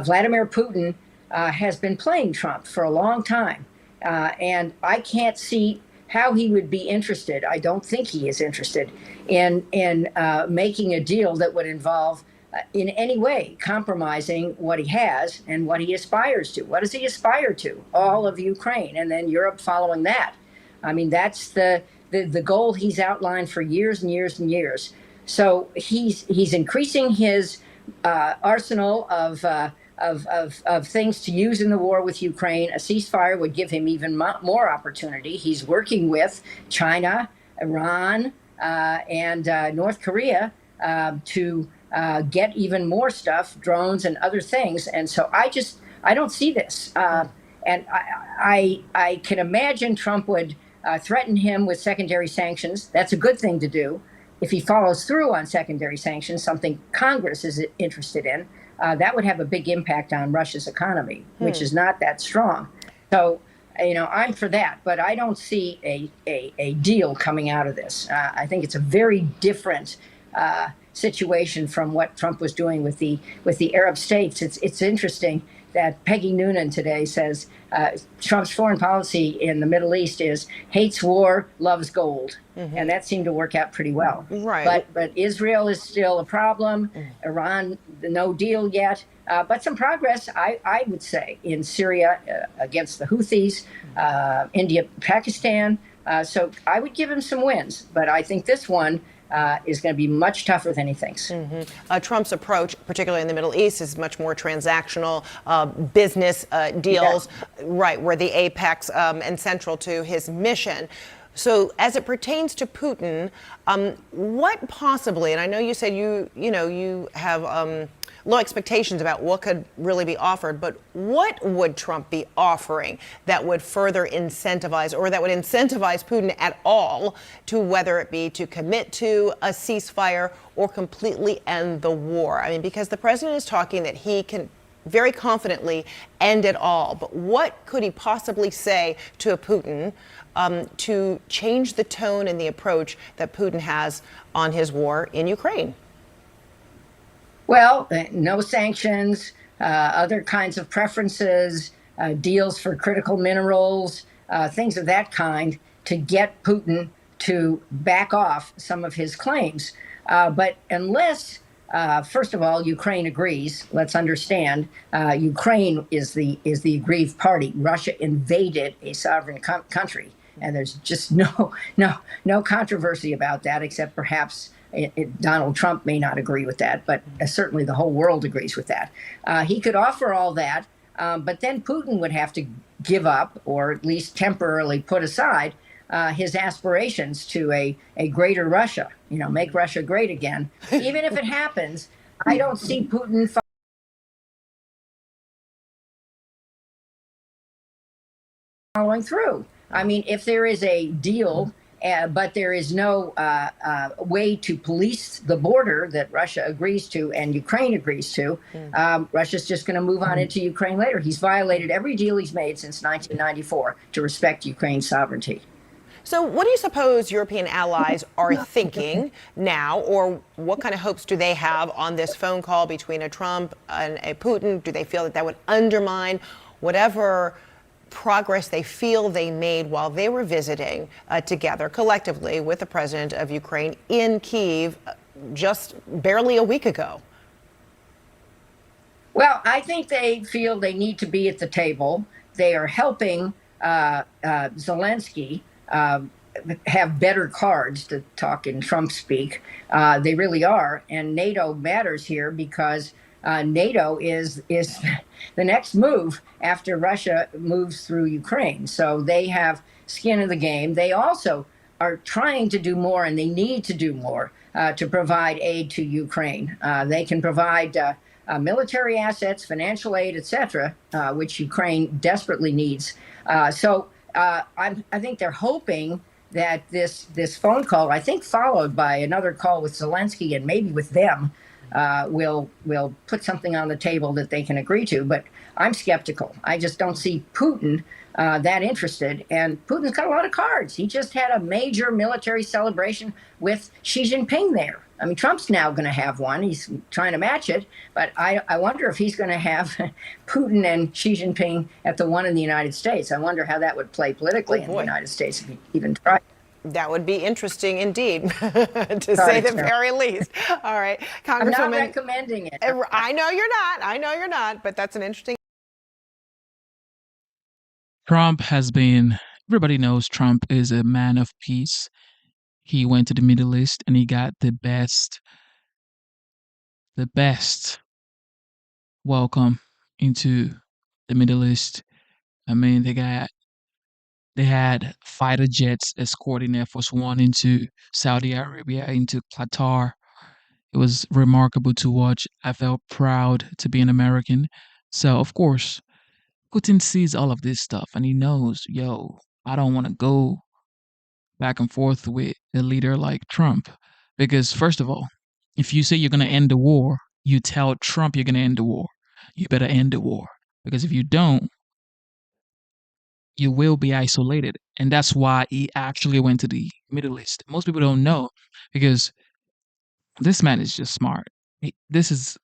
Vladimir Putin has been playing Trump for a long time, and I can't see how he would be interested. I don't think he is interested in making a deal that would involve in any way compromising what he has and what he aspires to. What does he aspire to? All of Ukraine, and then Europe following that. I mean, that's the goal he's outlined for years and years and years. So he's increasing his arsenal of things to use in the war with Ukraine. A ceasefire would give him even more opportunity. He's working with China, Iran, and North Korea to get even more stuff, drones and other things. And so I don't see this. And I can imagine Trump would threaten him with secondary sanctions. That's a good thing to do. If he follows through on secondary sanctions, something Congress is interested in, that would have a big impact on Russia's economy, which is not that strong. So, I'm for that, but I don't see a deal coming out of this. I think it's a very different situation from what Trump was doing with the Arab states. It's interesting that Peggy Noonan today says Trump's foreign policy in the Middle East is hates war, loves gold. Mm-hmm. And that seemed to work out pretty well. Right. But Israel is still a problem. Iran, no deal yet. But some progress, I would say, in Syria against the Houthis, India, Pakistan. So I would give him some wins. But I think this one is going to be much tougher than he thinks. Mm-hmm. Trump's approach, particularly in the Middle East, is much more transactional business deals, right, where the apex and central to his mission. So, as it pertains to Putin, what possibly, and I know you said you have low expectations about what could really be offered, but what would Trump be offering that would further incentivize, or that would incentivize Putin at all to, whether it be to commit to a ceasefire or completely end the war? I mean, because the president is talking that he can very confidently end it all, but what could he possibly say to a Putin to change the tone and the approach that Putin has on his war in Ukraine? Well, no sanctions, other kinds of preferences, deals for critical minerals, things of that kind to get Putin to back off some of his claims. But unless, first of all, Ukraine agrees, let's understand, Ukraine is the aggrieved party. Russia invaded a sovereign country, and there's just no controversy about that, except perhaps Donald Trump may not agree with that, but certainly the whole world agrees with that. He could offer all that, but then Putin would have to give up, or at least temporarily put aside, his aspirations to a greater Russia, make Russia great again. Even if it happens, I don't see Putin following through. I mean, if there is a deal, but there is no way to police the border that Russia agrees to and Ukraine agrees to, Russia's just going to move on into Ukraine later. He's violated every deal he's made since 1994 to respect Ukraine's sovereignty. So what do you suppose European allies are thinking now, or what kind of hopes do they have on this phone call between a Trump and a Putin? Do they feel that would undermine whatever progress they feel they made while they were visiting together collectively with the president of Ukraine in Kyiv just barely a week ago? Well, I think they feel they need to be at the table. They are helping Zelensky have better cards, to talk in Trump speak. They really are. And NATO matters here because NATO is the next move after Russia moves through Ukraine. So they have skin in the game. They also are trying to do more, and they need to do more to provide aid to Ukraine. They can provide military assets, financial aid, etc., which Ukraine desperately needs. So I think they're hoping that this phone call, I think followed by another call with Zelensky and maybe with them, will put something on the table that they can agree to. But I'm skeptical. I just don't see Putin that interested. And Putin's got a lot of cards. He just had a major military celebration with Xi Jinping there. I mean, Trump's now going to have one. He's trying to match it. But I wonder if he's going to have Putin and Xi Jinping at the one in the United States. I wonder how that would play politically in the United States if he even tried. That would be interesting indeed, to say the very least. All right, Congresswoman. I'm not recommending it. I know you're not. I know you're not, but that's an interesting. Trump has been, everybody knows Trump is a man of peace. He went to the Middle East and he got the best welcome into the Middle East. I mean, they had fighter jets escorting Air Force One into Saudi Arabia, into Qatar. It was remarkable to watch. I felt proud to be an American. So, of course, Putin sees all of this stuff and he knows, I don't want to go back and forth with a leader like Trump. Because, first of all, if you say you're going to end the war, you tell Trump you're going to end the war. You better end the war. Because if you don't, you will be isolated. And that's why he actually went to the Middle East. Most people don't know because this man is just smart. This is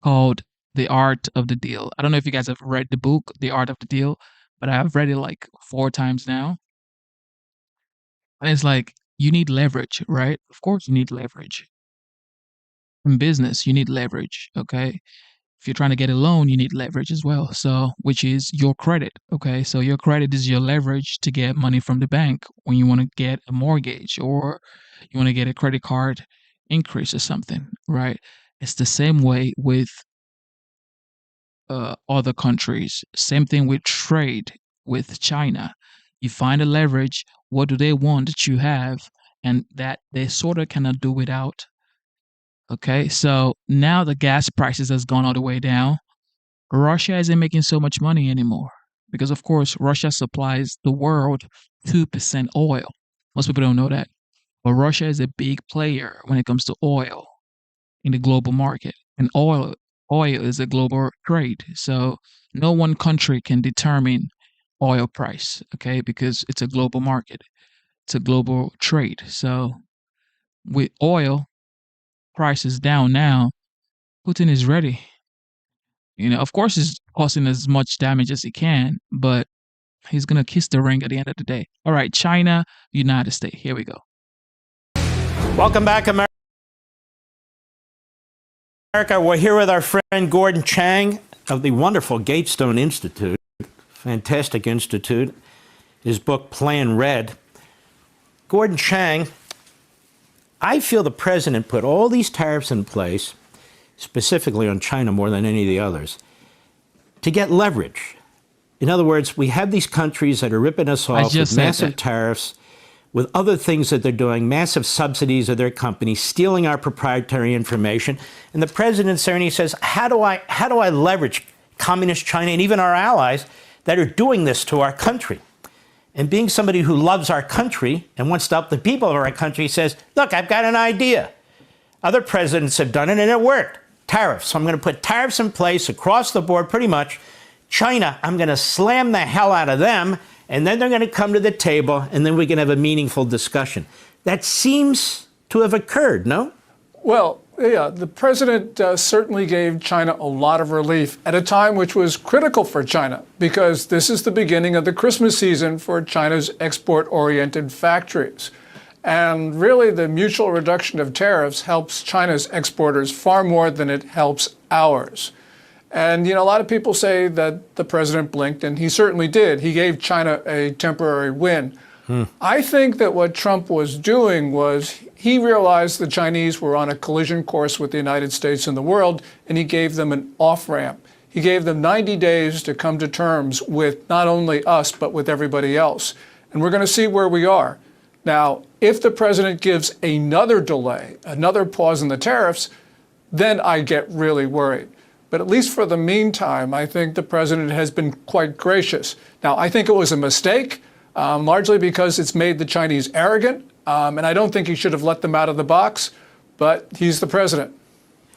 called The Art of the Deal. I don't know if you guys have read the book, The Art of the Deal, but I've read it like 4 times now. And it's like, you need leverage, right? Of course you need leverage. In business, you need leverage, okay? If you're trying to get a loan, you need leverage as well. So, which is your credit, okay? So your credit is your leverage to get money from the bank when you want to get a mortgage or you want to get a credit card increase or something, right? It's the same way with other countries. Same thing with trade with China. You find a leverage. What do they want that you have, and that they sort of cannot do without? Okay, so now the gas prices has gone all the way down. Russia isn't making so much money anymore because, of course, Russia supplies the world 2% oil. Most people don't know that. But Russia is a big player when it comes to oil in the global market. And oil is a global trade. So no one country can determine oil price, okay, because it's a global market. It's a global trade. So with oil prices down now, Putin is ready. Of course, he's causing as much damage as he can, but he's going to kiss the ring at the end of the day. All right, China, United States. Here we go. Welcome back, America. We're here with our friend Gordon Chang of the wonderful Gatestone Institute, fantastic institute. His book, Plan Red. Gordon Chang, I feel the president put all these tariffs in place, specifically on China more than any of the others, to get leverage. In other words, we have these countries that are ripping us off with massive tariffs, with other things that they're doing, massive subsidies of their companies, stealing our proprietary information. And the president's there and he says, how do I leverage communist China and even our allies that are doing this to our country? And being somebody who loves our country and wants to help the people of our country, says, look, I've got an idea. Other presidents have done it and it worked. Tariffs. So I'm going to put tariffs in place across the board, pretty much. China, I'm going to slam the hell out of them, and then they're going to come to the table, and then we can have a meaningful discussion. That seems to have occurred, no? Well, yeah, the president certainly gave China a lot of relief at a time which was critical for China, because this is the beginning of the Christmas season for China's export-oriented factories. And really, the mutual reduction of tariffs helps China's exporters far more than it helps ours. And, a lot of people say that the president blinked, and he certainly did. He gave China a temporary win. I think that what Trump was doing was he realized the Chinese were on a collision course with the United States and the world, and he gave them an off-ramp. He gave them 90 days to come to terms with not only us, but with everybody else. And we're going to see where we are. Now, if the president gives another delay, another pause in the tariffs, then I get really worried. But at least for the meantime, I think the president has been quite gracious. Now, I think it was a mistake, largely because it's made the Chinese arrogant, and I don't think he should have let them out of the box, but he's the president.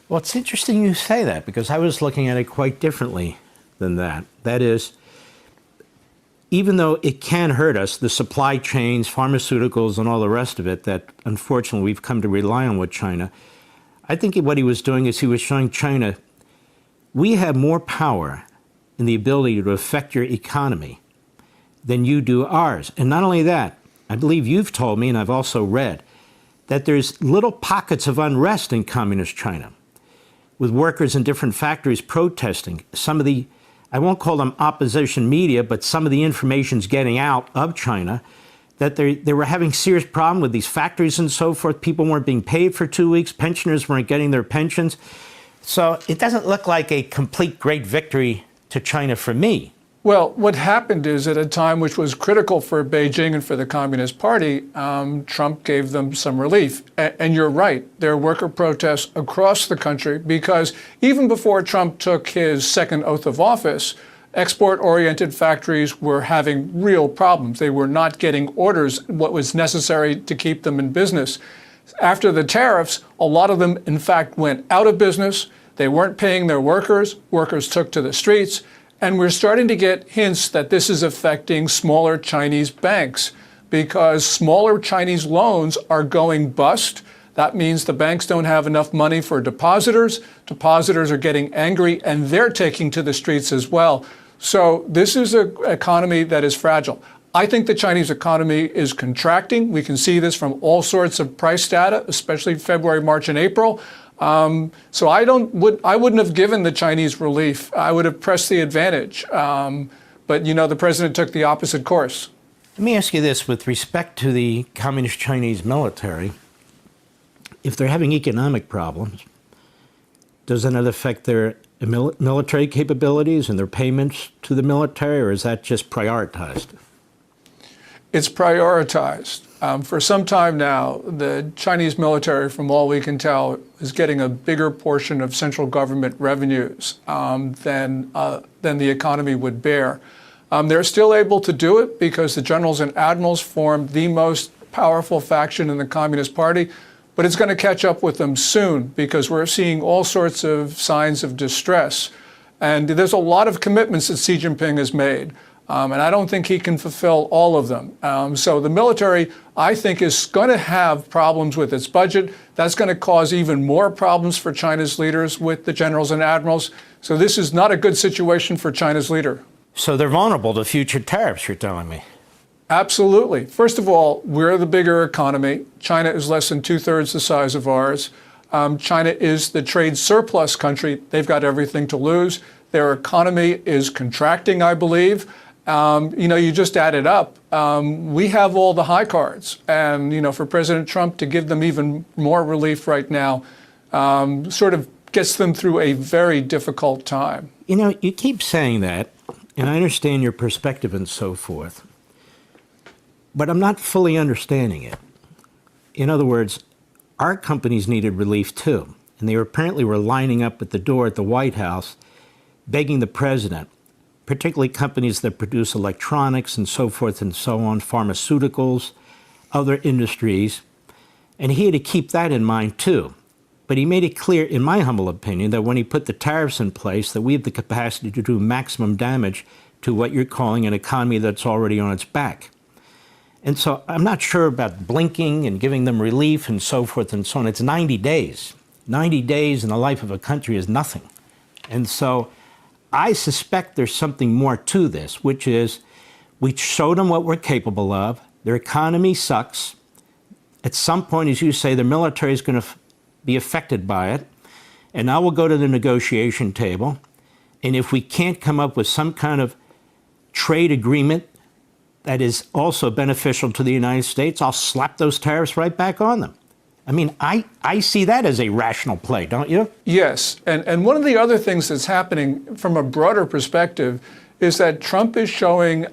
Well, it's interesting you say that, because I was looking at it quite differently than that. That is, even though it can hurt us, the supply chains, pharmaceuticals, and all the rest of it that, unfortunately, we've come to rely on with China, I think what he was doing is he was showing China, we have more power in the ability to affect your economy than you do ours. And not only that, I believe you've told me, and I've also read, that there's little pockets of unrest in communist China, with workers in different factories protesting. Some of the, I won't call them opposition media, but some of the information's getting out of China that they were having serious problem with these factories and so forth. People weren't being paid for 2 weeks. Pensioners weren't getting their pensions. So it doesn't look like a complete great victory to China for me. Well, what happened is at a time which was critical for Beijing and for the Communist Party, Trump gave them some relief. And you're right, there are worker protests across the country because even before Trump took his second oath of office, export-oriented factories were having real problems. They were not getting orders, what was necessary to keep them in business. After the tariffs, a lot of them, in fact, went out of business. They weren't paying their workers. Workers took to the streets. And we're starting to get hints that this is affecting smaller Chinese banks because smaller Chinese loans are going bust. That means the banks don't have enough money for depositors. Depositors are getting angry, and they're taking to the streets as well. So this is an economy that is fragile. I think the Chinese economy is contracting. We can see this from all sorts of price data, especially February, March, and April. So I wouldn't have given the Chinese relief. I would have pressed the advantage. But, the president took the opposite course. Let me ask you this with respect to the Communist Chinese military. If they're having economic problems, doesn't it affect their military capabilities and their payments to the military, or is that just prioritized? It's prioritized. For some time now, the Chinese military, from all we can tell, is getting a bigger portion of central government revenues than the economy would bear. They're still able to do it because the generals and admirals form the most powerful faction in the Communist Party, but it's going to catch up with them soon because we're seeing all sorts of signs of distress. And there's a lot of commitments that Xi Jinping has made. And I don't think he can fulfill all of them. So the military, I think, is going to have problems with its budget. That's going to cause even more problems for China's leaders with the generals and admirals. So this is not a good situation for China's leader. So they're vulnerable to future tariffs, you're telling me? Absolutely. First of all, we're the bigger economy. China is less than 2/3 the size of ours. China is the trade surplus country. They've got everything to lose. Their economy is contracting, I believe. You just add it up. We have all the high cards. And, for President Trump to give them even more relief right now sort of gets them through a very difficult time. You keep saying that, and I understand your perspective and so forth, but I'm not fully understanding it. In other words, our companies needed relief too, and they apparently were lining up at the door at the White House begging the president, particularly companies that produce electronics and so forth and so on, pharmaceuticals, other industries. And he had to keep that in mind too. But he made it clear, in my humble opinion, that when he put the tariffs in place, that we have the capacity to do maximum damage to what you're calling an economy that's already on its back. And so I'm not sure about blinking and giving them relief and so forth and so on. It's 90 days. 90 days in the life of a country is nothing. And so I suspect there's something more to this, which is we showed them what we're capable of. Their economy sucks. At some point, as you say, the military is going to be affected by it. And now we'll go to the negotiation table. And if we can't come up with some kind of trade agreement that is also beneficial to the United States, I'll slap those tariffs right back on them. I mean, I see that as a rational play, don't you? Yes. And one of the other things that's happening from a broader perspective is that Trump is showing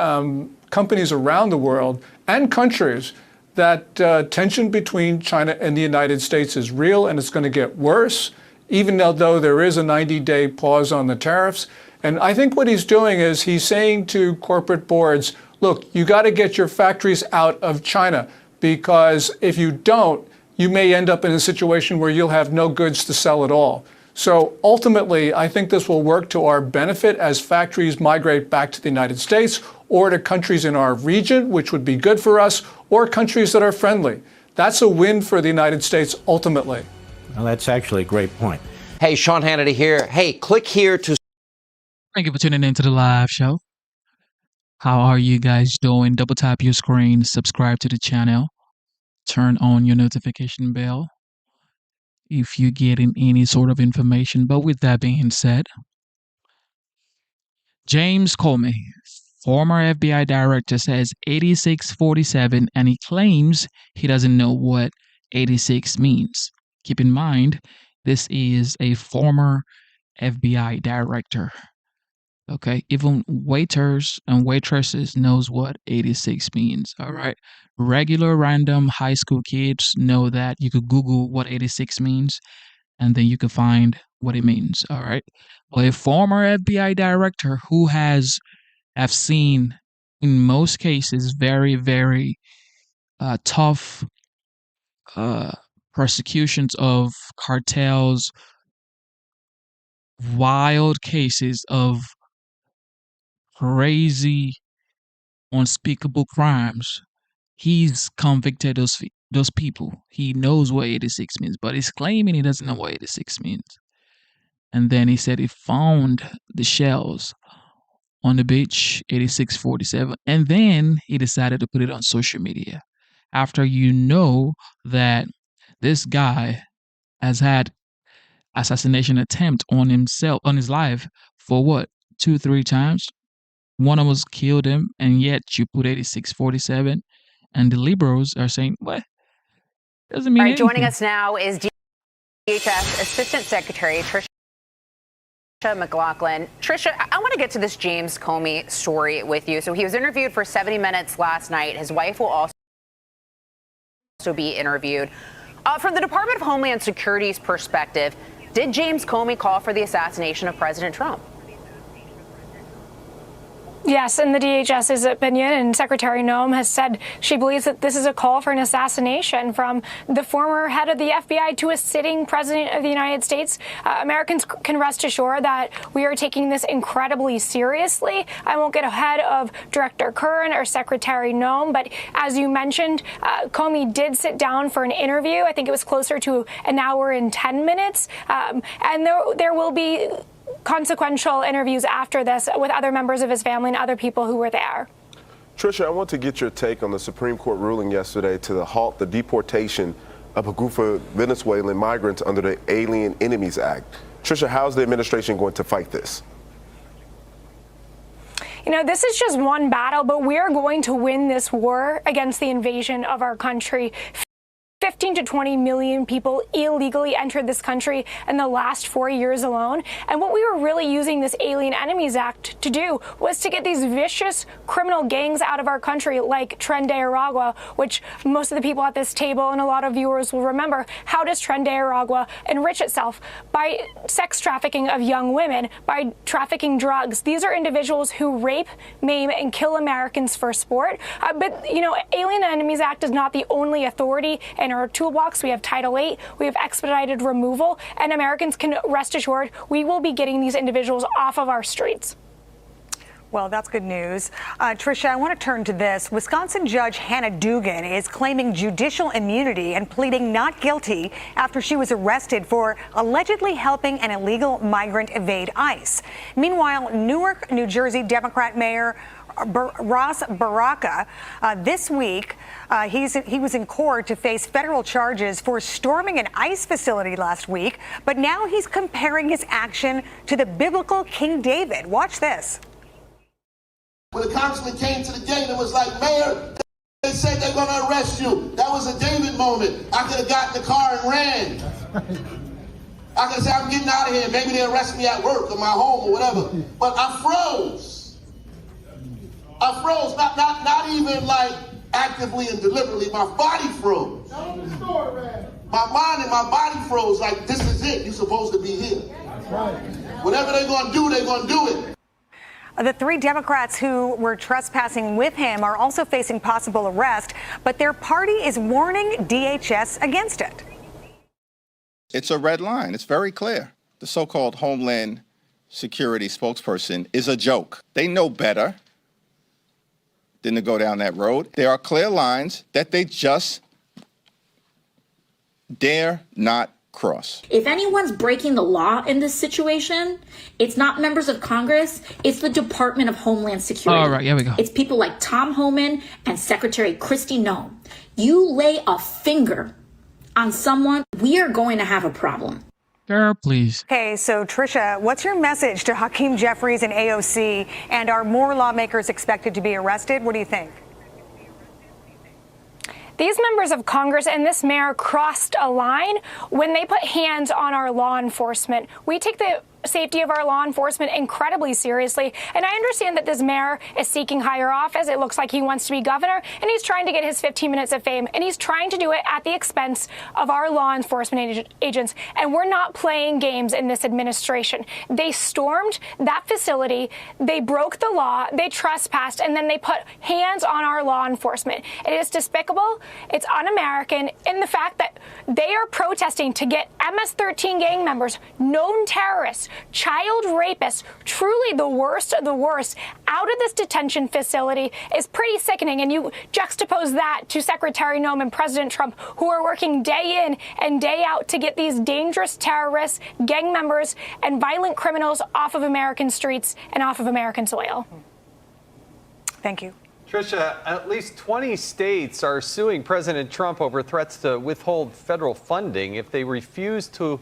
companies around the world and countries that tension between China and the United States is real and it's going to get worse, even though there is a 90-day pause on the tariffs. And I think what he's doing is he's saying to corporate boards, look, you got to get your factories out of China, because if you don't, you may end up in a situation where you'll have no goods to sell at all. So ultimately, I think this will work to our benefit as factories migrate back to the United States or to countries in our region, which would be good for us, or countries that are friendly. That's a win for the United States ultimately. Well, that's actually a great point. Hey, Sean Hannity here. Hey, click here to... Thank you for tuning into the live show. How are you guys doing? Double tap your screen, subscribe to the channel, turn on your notification bell if you're getting any sort of information. But with that being said, James Comey, former FBI director, says 8647, and he claims he doesn't know what 86 means. Keep in mind, this is a former FBI director. Okay, even waiters and waitresses knows what 86 means, all right? Regular random high school kids know that. You could Google what 86 means, and then you can find what it means, all right? Well, a former FBI director who has, I've seen in most cases, very, very tough prosecutions of cartels, wild cases of crazy, unspeakable crimes. He's convicted those people. He knows what 86 means, but he's claiming he doesn't know what 86 means. And then he said he found the shells on the beach, 8647, and then he decided to put it on social media. After you know that this guy has had assassination attempt on himself, on his life, for what, 2-3 times? One of us killed him, and yet you put 8647, and the liberals are saying, what? Doesn't mean anything. Joining us now is DHS Assistant Secretary Tricia McLaughlin. Tricia, I want to get to this James Comey story with you. So he was interviewed for 70 minutes last night. His wife will also be interviewed. From the Department of Homeland Security's perspective, did James Comey call for the assassination of President Trump? Yes, in the DHS's opinion, and Secretary Noem has said she believes that this is a call for an assassination from the former head of the FBI to a sitting president of the United States. Americans can rest assured that we are taking this incredibly seriously. I won't get ahead of Director Curran or Secretary Noem, but as you mentioned, Comey did sit down for an interview. I think it was closer to an hour and 10 minutes, and there will be consequential interviews after this with other members of his family and other people who were there. Tricia, I want to get your take on the Supreme Court ruling yesterday to halt the deportation of a group of Venezuelan migrants under the Alien Enemies Act. Tricia, how's the administration going to fight this? You know, this is just one battle, but we're going to win this war against the invasion of our country. 15 to 20 million people illegally entered this country in the last 4 years alone. And what we were really using this Alien Enemies Act to do was to get these vicious criminal gangs out of our country, like Tren de Aragua, which most of the people at this table and a lot of viewers will remember. How does Tren de Aragua enrich itself? By sex trafficking of young women, by trafficking drugs. These are individuals who rape, maim, and kill Americans for sport. But, you know, Alien Enemies Act is not the only authority in our toolbox. We have Title VIII, we have expedited removal, and Americans can rest assured we will be getting these individuals off of our streets. Well, that's good news. Tricia, I want to turn to this. Wisconsin Judge Hannah Dugan is claiming judicial immunity and pleading not guilty after she was arrested for allegedly helping an illegal migrant evade ICE. Meanwhile, Newark, New Jersey Democrat Mayor Ras Baraka, this week, he was in court to face federal charges for storming an ICE facility last week, but now he's comparing his action to the biblical King David. Watch this. When the congressman came to the gate and was like, Mayor, they said they're going to arrest you. That was a David moment. I could have got in the car and ran. I could have said, I'm getting out of here. Maybe they arrest me at work or my home or whatever. But I froze. Not even like actively and deliberately. My body froze. My mind and my body froze like, this is it. You're supposed to be here. Whatever they're going to do, they're going to do it. The three Democrats who were trespassing with him are also facing possible arrest, but their party is warning DHS against it. It's a red line. It's very clear. The so-called Homeland Security spokesperson is a joke. They know better than to go down that road. There are clear lines that they just dare not cross. If anyone's breaking the law in this situation, it's not members of Congress, it's the Department of Homeland Security. All right, here we go. It's people like Tom Homan and Secretary Kristi Noem. You lay a finger on someone, we are going to have a problem. Girl, please. Okay, so Tricia, what's your message to Hakeem Jeffries and AOC? And are more lawmakers expected to be arrested? What do you think? These members of Congress and this mayor crossed a line when they put hands on our law enforcement. We take the safety of our law enforcement incredibly seriously. And I understand that this mayor is seeking higher office. It looks like he wants to be governor, and he's trying to get his 15 minutes of fame, and he's trying to do it at the expense of our law enforcement agents. And we're not playing games in this administration. They stormed that facility, they broke the law, they trespassed, and then they put hands on our law enforcement. It is despicable, it's un-American, in the fact that they are protesting to get MS-13 gang members, known terrorists, child rapists, truly the worst of the worst, out of this detention facility is pretty sickening. And you juxtapose that to Secretary Noem and President Trump, who are working day in and day out to get these dangerous terrorists, gang members, and violent criminals off of American streets and off of American soil. Thank you. Tricia, at least 20 states are suing President Trump over threats to withhold federal funding if they refuse to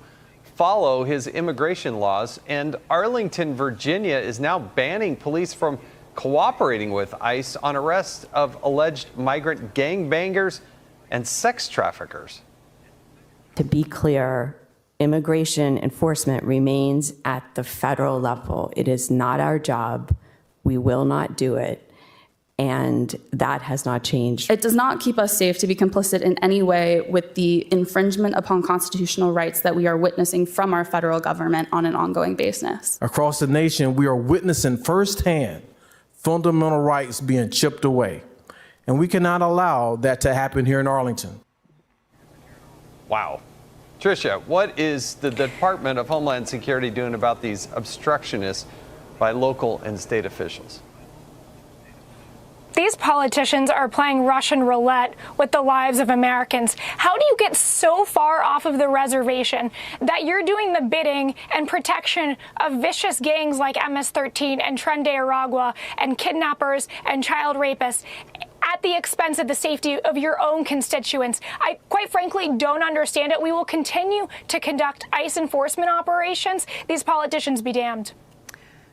follow his immigration laws. And Arlington, Virginia is now banning police from cooperating with ICE on arrests of alleged migrant gangbangers and sex traffickers. To be clear, Immigration enforcement remains at the federal level. It is not our job. We will not do it. And that has not changed. It does not keep us safe to be complicit in any way with the infringement upon constitutional rights that we are witnessing from our federal government on an ongoing basis. Across the nation, we are witnessing firsthand fundamental rights being chipped away. And we cannot allow that to happen here in Arlington. Wow. Tricia, what is the Department of Homeland Security doing about these obstructionists by local and state officials? These politicians are playing Russian roulette with the lives of Americans. How do you get so far off of the reservation that you're doing the bidding and protection of vicious gangs like MS-13 and Tren de Aragua and kidnappers and child rapists at the expense of the safety of your own constituents? I quite frankly don't understand it. We will continue to conduct ICE enforcement operations. These politicians be damned.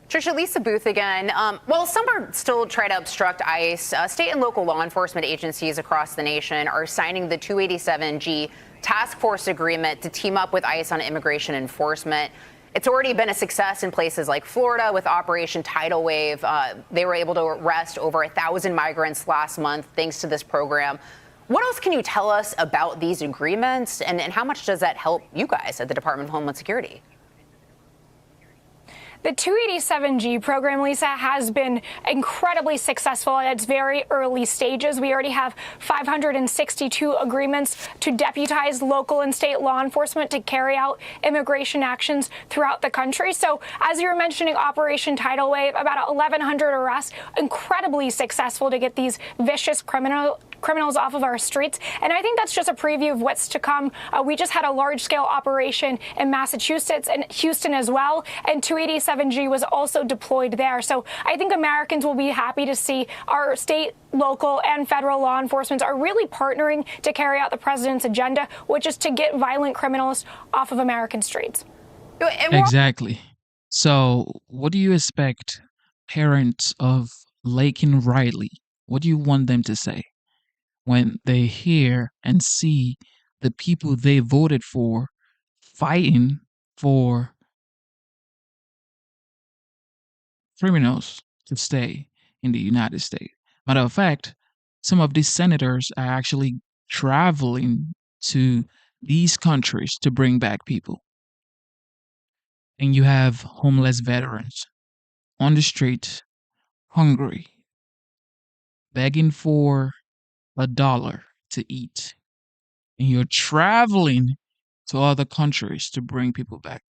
Tricia, Lisa Booth again. While some are still trying to obstruct ICE, state and local law enforcement agencies across the nation are signing the 287G task force agreement to team up with ICE on immigration enforcement. It's already been a success in places like Florida with Operation Tidal Wave. They were able to arrest over 1,000 migrants last month thanks to this program. What else can you tell us about these agreements, and how much does that help you guys at the Department of Homeland Security? The 287G program, Lisa, has been incredibly successful at its very early stages. We already have 562 agreements to deputize local and state law enforcement to carry out immigration actions throughout the country. So as you were mentioning, Operation Tidal Wave, about 1,100 arrests, incredibly successful to get these vicious criminals off of our streets. And I think that's just a preview of what's to come. We just had a large-scale operation in Massachusetts and Houston as well, and 287G was also deployed there. So I think Americans will be happy to see our state, local, and federal law enforcement are really partnering to carry out the president's agenda, which is to get violent criminals off of American streets. Exactly. So what do you expect parents of Laken Riley, what do you want them to say when they hear and see the people they voted for fighting for criminals to stay in the United States? Matter of fact, some of these senators are actually traveling to these countries to bring back people. And you have homeless veterans on the street, hungry, begging for $1 to eat. And you're traveling to other countries to bring people back.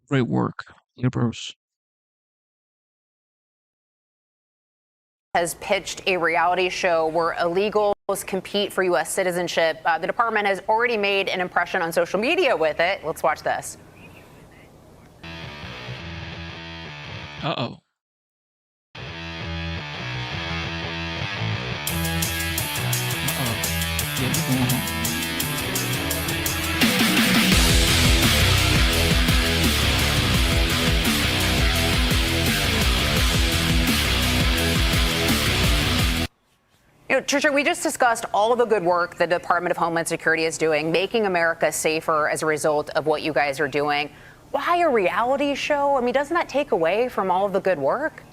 Great work, liberals. Has pitched a reality show where illegals compete for U.S. citizenship. The department has already made an impression on social media with it. Let's watch this. Uh-oh. Yeah, what's going on? You know, Tricia, we just discussed all of the good work the Department of Homeland Security is doing, making America safer as a result of what you guys are doing. Why a reality show? I mean, doesn't that take away from all of the good work?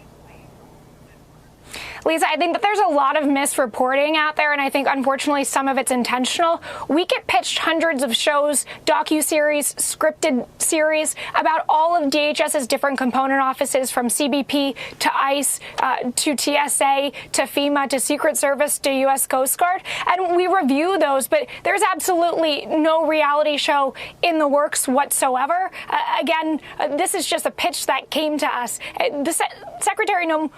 Lisa, I think that there's a lot of misreporting out there, and I think, unfortunately, some of it's intentional. We get pitched hundreds of shows, docuseries, scripted series about all of DHS's different component offices, from CBP to ICE to TSA to FEMA to Secret Service to U.S. Coast Guard, and we review those, but there's absolutely no reality show in the works whatsoever. Again, this is just a pitch that came to us. The Secretary Noem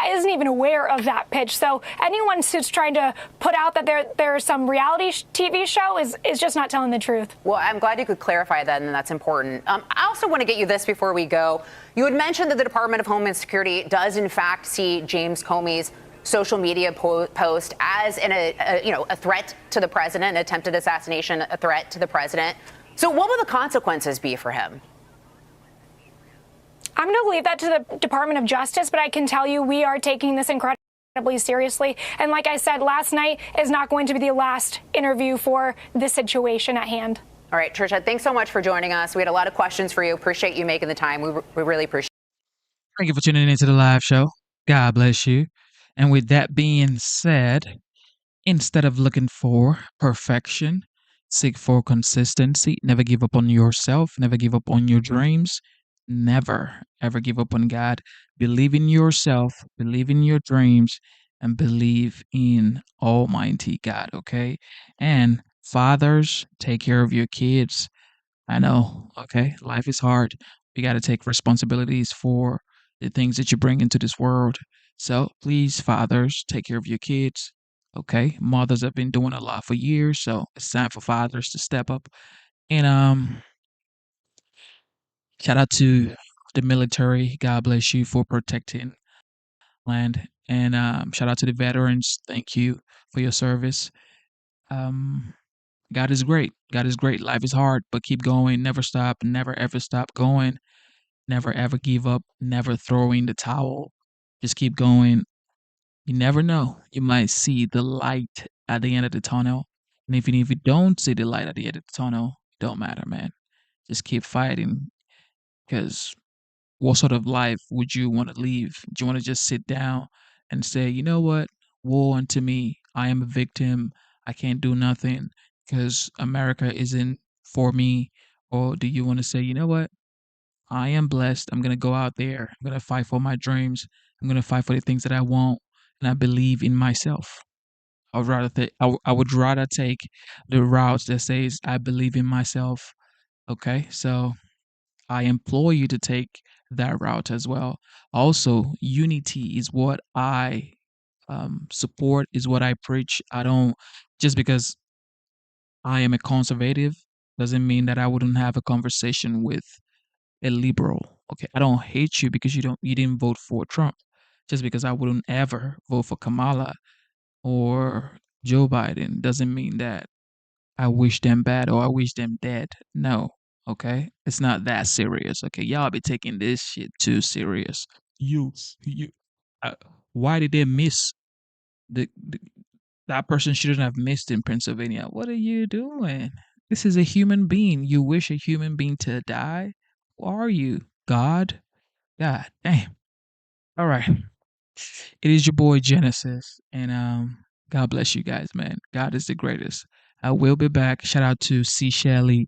isn't even aware of that pitch. So anyone who's trying to put out that there's some reality TV show is just not telling the truth. Well, I'm glad you could clarify that, and that's important. I also want to get you this before we go. You had mentioned that the Department of Homeland Security does, in fact, see James Comey's social media post as a threat to the president, an attempted assassination, a threat to the president. So what will the consequences be for him? I'm going to leave that to the Department of Justice, but I can tell you we are taking this incredibly incredibly seriously. And like I said, last night is not going to be the last interview for this situation at hand. All right, Tricia, thanks so much for joining us. We had a lot of questions for you. Appreciate you making the time. We really appreciate it. Thank you for tuning into the live show. God bless you. And with that being said, instead of looking for perfection, seek for consistency. Never give up on yourself. Never give up on your dreams. Never, ever give up on God. Believe in yourself. Believe in your dreams. And believe in Almighty God, okay? And fathers, take care of your kids. I know, okay? Life is hard. You got to take responsibilities for the things that you bring into this world. So please, fathers, take care of your kids. Okay, mothers have been doing a lot for years, so it's time for fathers to step up. And shout out to the military. God bless you for protecting land. And shout out to the veterans. Thank you for your service. God is great. God is great. Life is hard, but keep going. Never stop. Never ever stop going. Never ever give up. Never throw in the towel. Just keep going. You never know. You might see the light at the end of the tunnel. And even if you don't see the light at the end of the tunnel, it don't matter, man. Just keep fighting. Because what sort of life would you want to live? Do you want to just sit down and say, you know what? Woe unto me. I am a victim. I can't do nothing because America isn't for me. Or do you want to say, you know what? I am blessed. I'm going to go out there. I'm going to fight for my dreams. I'm going to fight for the things that I want. And I believe in myself. I would rather take the route that says I believe in myself. Okay, so I implore you to take that route as well. Also, unity is what I support, is what I preach. I don't, just because I am a conservative doesn't mean that I wouldn't have a conversation with a liberal. Okay, I don't hate you because you didn't vote for Trump. Just because I wouldn't ever vote for Kamala or Joe Biden doesn't mean that I wish them bad or I wish them dead. No, okay? It's not that serious, okay? Y'all be taking this shit too serious. You, uh, why did they miss that person shouldn't have missed in Pennsylvania? What are you doing? This is a human being. You wish a human being to die? Who are you? God? God damn. All right. It is your boy Genesis, and God bless you guys, man. God is the greatest. I will be back. Shout out to C. Shelley.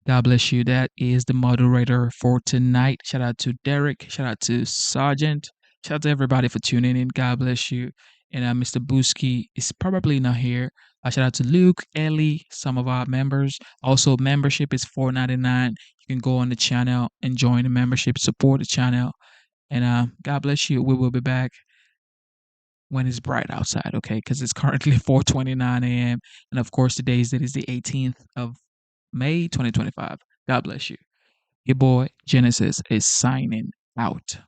God bless you. That is the moderator for tonight. Shout out to Derek. Shout out to Sergeant. Shout out to everybody for tuning in. God bless you. And Mr. Booski is probably not here. Shout out to Luke, Ellie, some of our members. Also, membership is $4.99. You can go on the channel and join the membership, support the channel. And God bless you. We will be back when it's bright outside, okay? Because it's currently 4:29 a.m. And of course, today is the 18th of May, 2025. God bless you. Your boy Genesis is signing out.